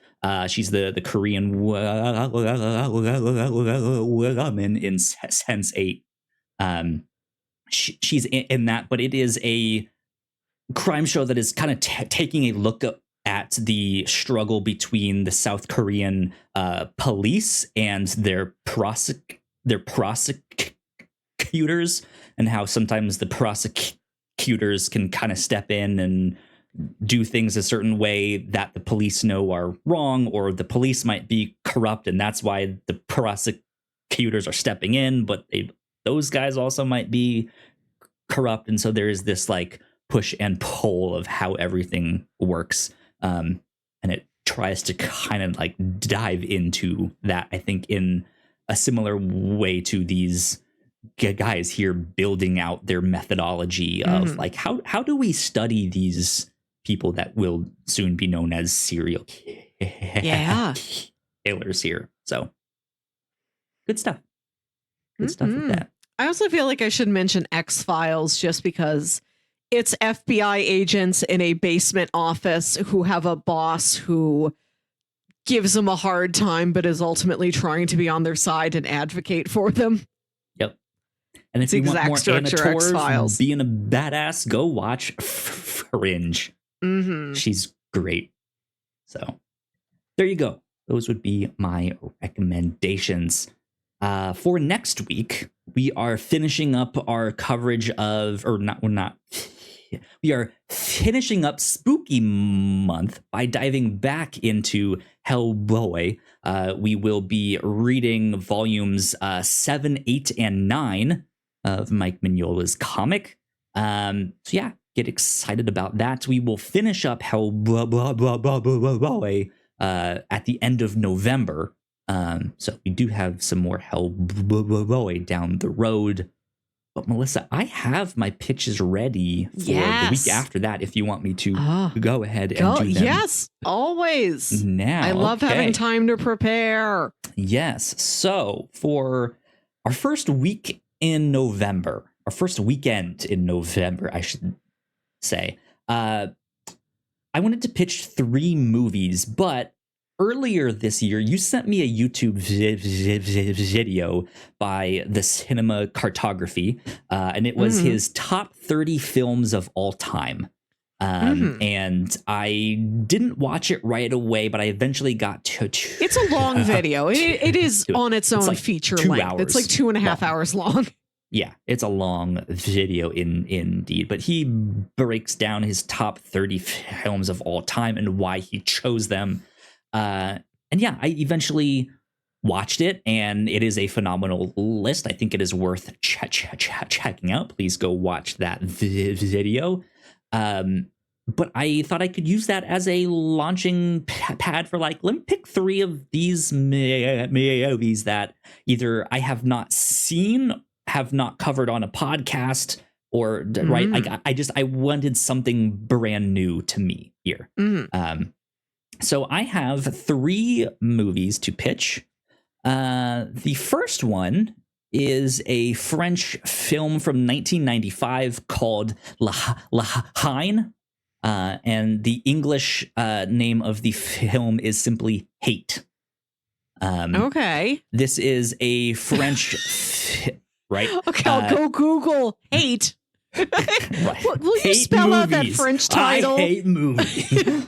She's the Korean woman in Sense8. She's in that, but it is a crime show that is kind of taking a look at the struggle between the South Korean police and their prosecutors, and how sometimes the prosecutors can kind of step in and do things a certain way that the police know are wrong, or the police might be corrupt, and that's why the prosecutors are stepping in, but those guys also might be corrupt. And so there is this like push and pull of how everything works. And it tries to kind of like dive into that, I think, in a similar way to these guys here building out their methodology of like, how do we study these people that will soon be known as serial killers here. So good stuff. Good stuff with that.
I also feel like I should mention X-Files just because it's FBI agents in a basement office who have a boss who gives them a hard time, but is ultimately trying to be on their side and advocate for them.
Yep. And if you want more Anna Torv being a badass, go watch Fringe. She's great. So there you go. Those would be my recommendations. For next week, we are finishing up our coverage of, we are finishing up Spooky Month by diving back into Hellboy. We will be reading volumes 7, 8, and 9 of Mike Mignola's comic. So yeah, get excited about that. We will finish up Hellboy at the end of November. So we do have some more Hellboy down the road. But Melissa, I have my pitches ready for the week after that if you want me to go ahead and do them.
Yes, always.
Now,
I love having time to prepare.
Yes. So for our first week in November, our first weekend in November, I should say, I wanted to pitch 3 movies, but earlier this year, you sent me a YouTube video by the Cinema Cartography, and it was his top 30 films of all time. And I didn't watch it right away, but I eventually got to...
It's a long video. It is on its own like feature length. It's like 2.5 hours long.
Yeah, it's a long video indeed, but he breaks down his top 30 films of all time and why he chose them. And yeah, I eventually watched it, and it is a phenomenal list. I think it is worth checking out. Please go watch that video. But I thought I could use that as a launching pad for like, let me pick 3 of these movies that either I have not seen, have not covered on a podcast, or right. I wanted something brand new to me here. So I have 3 movies to pitch. The first one is a French film from 1995 called La Haine. And the English name of the film is simply Hate.
Okay.
This is a French, right?
Okay, I'll go Google Hate.
Right.
Will you spell out that French title?
I hate movies.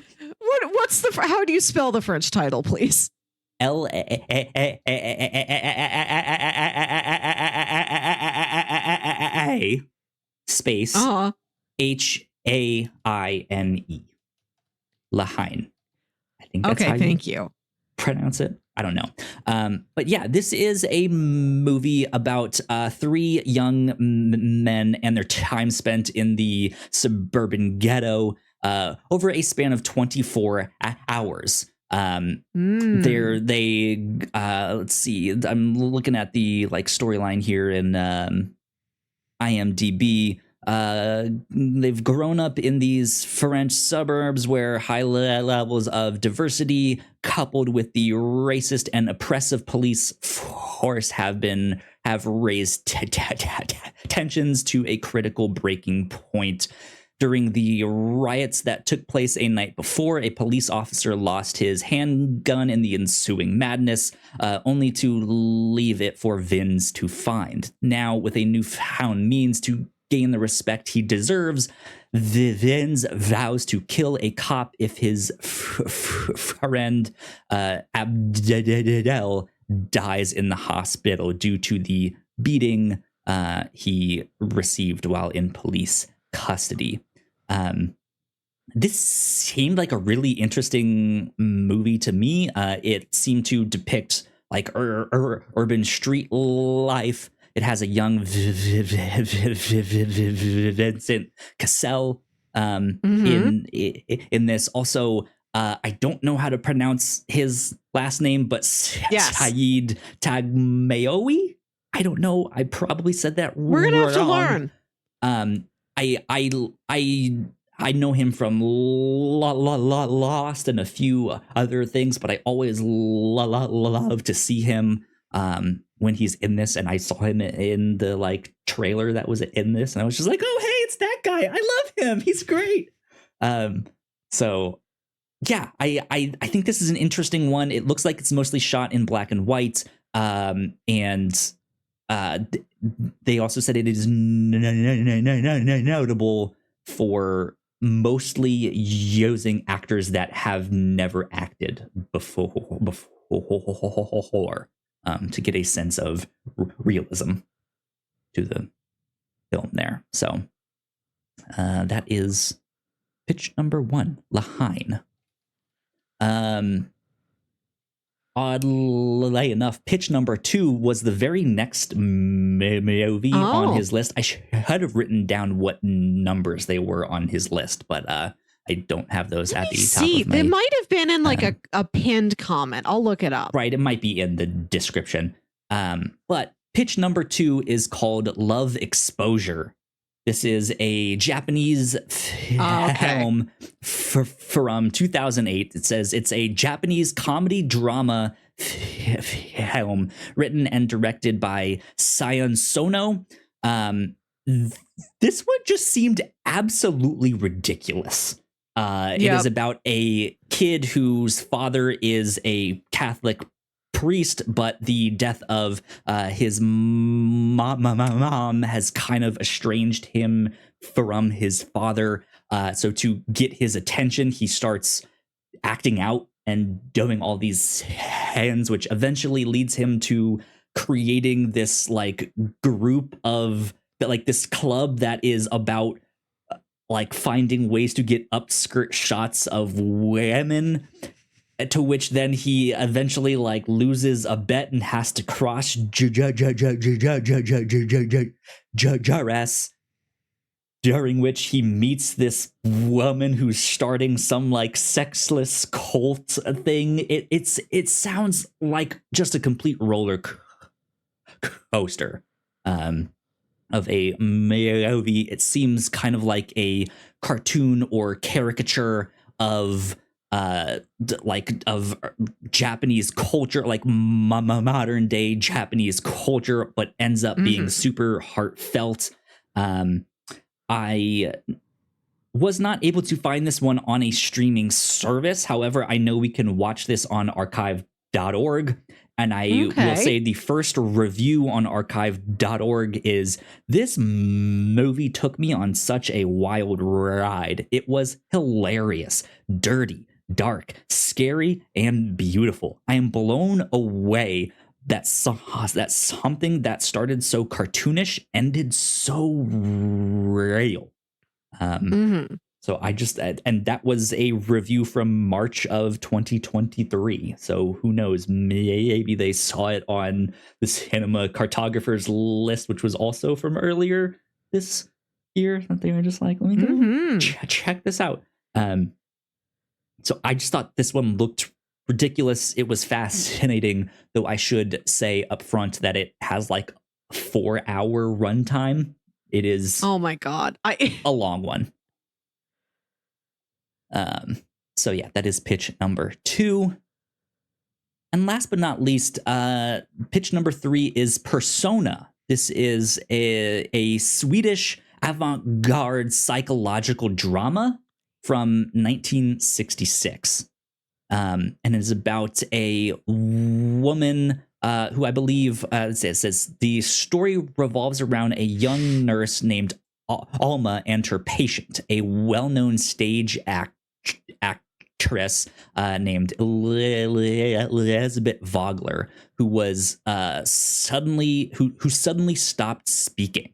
What's the? How do you spell the French title, please?
L-A space Haine. La Haine. I think that's how you pronounce it. I don't know. But yeah, this is a movie about 3 young men and their time spent in the suburban ghetto over a span of 24 hours. Let's see, I'm looking at the like storyline here in IMDb. they've grown up in these French suburbs where high levels of diversity coupled with the racist and oppressive police force have raised tensions to a critical breaking point. During the riots that took place a night before, a police officer lost his handgun in the ensuing madness, only to leave it for Vince to find. Now, with a newfound means to gain the respect he deserves, Vince vows to kill a cop if his friend Abdel dies in the hospital due to the beating he received while in police custody. This seemed like a really interesting movie to me. It seemed to depict like urban street life. It has a young Vincent Cassel in this. Also, I don't know how to pronounce his last name, but Saeed Tagmaoui. I don't know. I probably said that wrong.
We're gonna have to learn.
I know him from Lost and a few other things, but I always love to see him when he's in this. And I saw him in the like trailer that was in this, and I was just like, oh, hey, it's that guy. I love him. He's great. So yeah, I think this is an interesting one. It looks like it's mostly shot in black and white, and they also said it is notable for mostly using actors that have never acted before to get a sense of realism to the film there. So that is pitch number 1, Lahain. Oddly enough, pitch number 2 was the very next movie on his list. I should have written down what numbers they were on his list, but I don't have those at the top of my...
It might have been in like a pinned comment. I'll look it up.
Right, it might be in the description. But pitch number 2 is called Love Exposure. This is a Japanese film from 2008. It says it's a Japanese comedy drama film written and directed by Sion Sono. This one just seemed absolutely ridiculous. It is about a kid whose father is a Catholic priest, but the death of his mom has kind of estranged him from his father. So to get his attention, he starts acting out and doing all these hands, which eventually leads him to creating this like group of like this club that is about like finding ways to get upskirt shots of women, to which then he eventually like loses a bet and has to cross Jaress, during which he meets this woman who's starting some like sexless cult thing. It sounds like just a complete roller coaster of a movie. It seems kind of like a cartoon or caricature of Japanese culture, like modern day Japanese culture, but ends up being super heartfelt. I was not able to find this one on a streaming service. However, I know we can watch this on archive.org. And I will say the first review on archive.org is, this movie took me on such a wild ride. It was hilarious, dirty, dark, scary, and beautiful. I am blown away that something that started so cartoonish ended so real. So I just, and that was a review from March of 2023. So who knows, maybe they saw it on the Cinema Cartographers list, which was also from earlier this year. They were just like, let me go check this out. So I just thought this one looked ridiculous. It was fascinating, though I should say up front that it has like a 4-hour runtime. It is
Oh my God.
a long one. So yeah, that is pitch number 2. And last but not least, pitch number 3 is Persona. This is a Swedish avant-garde psychological drama from 1966. And it is about a woman who I believe says the story revolves around a young nurse named Alma and her patient, a well-known stage actress named Elizabeth Vogler, who was suddenly stopped speaking.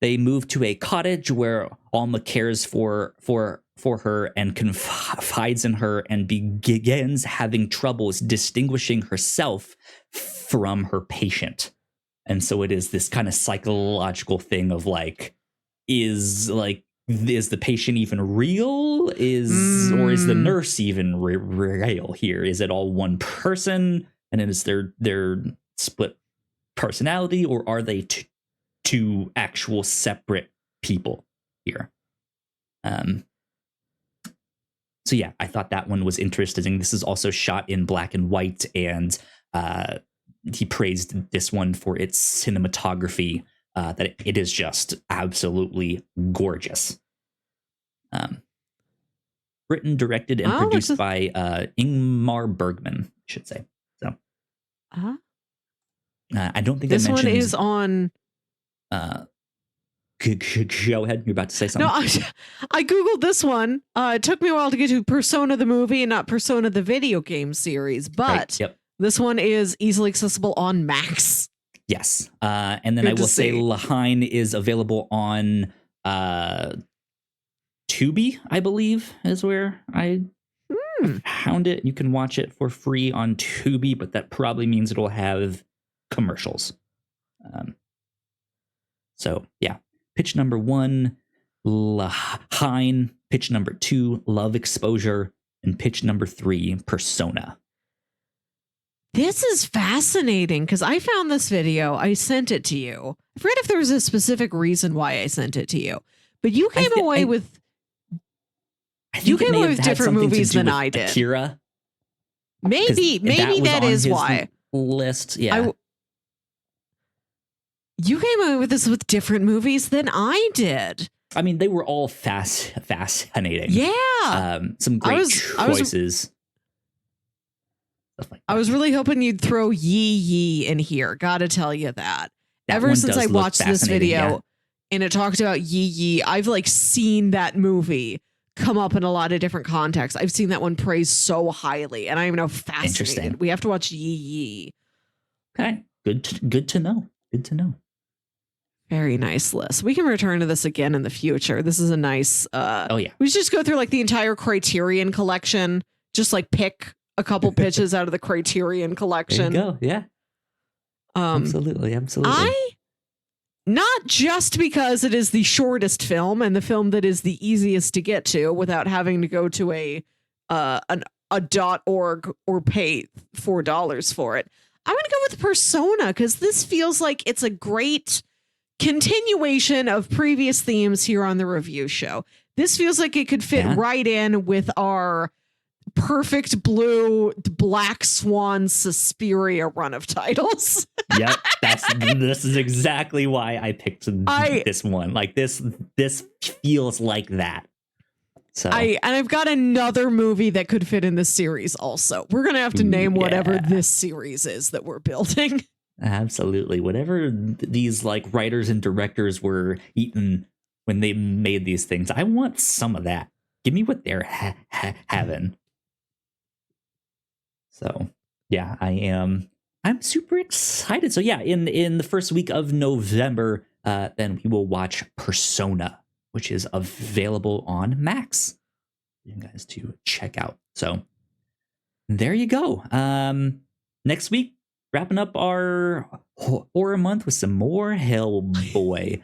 They move to a cottage where Alma cares for her and confides in her and begins having troubles distinguishing herself from her patient. And so it is this kind of psychological thing of like, is the patient even real? Or is the nurse even real here? Is it all one person? And is their split personality, or are they two actual separate people here? So yeah, I thought that one was interesting. This is also shot in black and white, and he praised this one for its cinematography. That it is just absolutely gorgeous. Written, directed, and produced by Ingmar Bergman, I should say. So, I don't think
this
I mentioned
one is on.
Go ahead. You're about to say something.
No, I googled this one. It took me a while to get to Persona the movie and not Persona the video game series, but
right, yep.
This one is easily accessible on Max.
Yes. And then I will say Lahain is available on Tubi, I believe, is where I found it. You can watch it for free on Tubi, but that probably means it'll have commercials. So, yeah. Pitch number 1, Lahain. Pitch number 2, Love Exposure. And pitch number 3, Persona.
This is fascinating because I found this video. I sent it to you. I forget if there was a specific reason why I sent it to you, but you came away with different movies than I did.
Akira.
Maybe that is why.
List, yeah.
You came away with this with different movies than I did.
I mean, they were all fascinating.
Yeah.
Some great choices.
I was really hoping you'd throw Yee in here. Gotta tell you that. Ever since I watched this video and it talked about Yee, I've like seen that movie come up in a lot of different contexts. I've seen that one praised so highly, and I am now fascinated. We have to watch Yee.
Okay, good to know. Good to know.
Very nice list. We can return to this again in the future. This is a nice.
Oh yeah.
We should just go through like the entire Criterion collection. Just like pick a couple pitches out of the Criterion collection.
There you go. Yeah. Absolutely.
Not just because it is the shortest film and the film that is the easiest to get to without having to go to a .org or pay $4 for it. I'm going to go with Persona because this feels like it's a great continuation of previous themes here on the review show. This feels like it could fit right in with our perfect blue Black Swan Suspiria run of titles.
Yep, this is exactly why I picked this one. Like this feels like that. So
I've got another movie that could fit in this series also. We're gonna have to name whatever this series is that we're building.
Absolutely. Whatever these like writers and directors were eating when they made these things, I want some of that. Give me what they're having. So yeah, I'm super excited. So yeah, in the first week of November, then we will watch Persona, which is available on Max for you guys to check out. So there you go. Next week, wrapping up our horror month with some more Hellboy.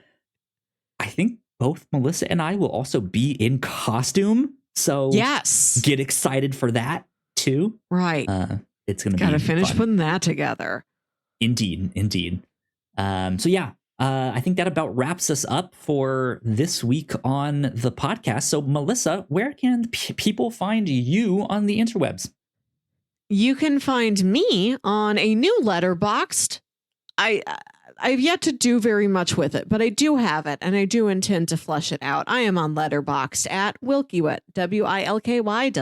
I think both Melissa and I will also be in costume. So
yes,
get excited for that too.
Right.
It's going to be
gotta finish
fun.
putting that together.
Indeed. So yeah, I think that about wraps us up for this week on the podcast. So, Melissa, where can people find you on the interwebs?
You can find me on a new Letterboxd. I've yet to do very much with it, but I do have it, and I do intend to flesh it out. I am on Letterboxd at Wilkywit, WILKYWIT.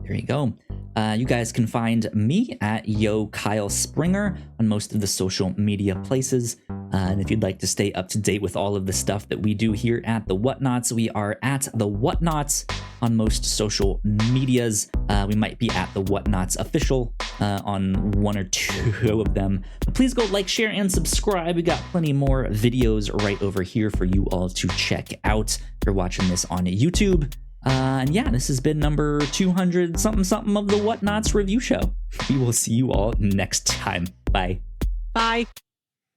There you go. You guys can find me at Yo Kyle Springer on most of the social media places. And if you'd like to stay up to date with all of the stuff that we do here at the Whatnauts, we are at the Whatnauts on most social medias. We might be at the Whatnauts official on one or two of them. But please go like, share, and subscribe. We got plenty more videos right over here for you all to check out if you're watching this on YouTube. And yeah, this has been number 200 something of the Whatnauts review show. We will see you all next time. Bye.
Bye.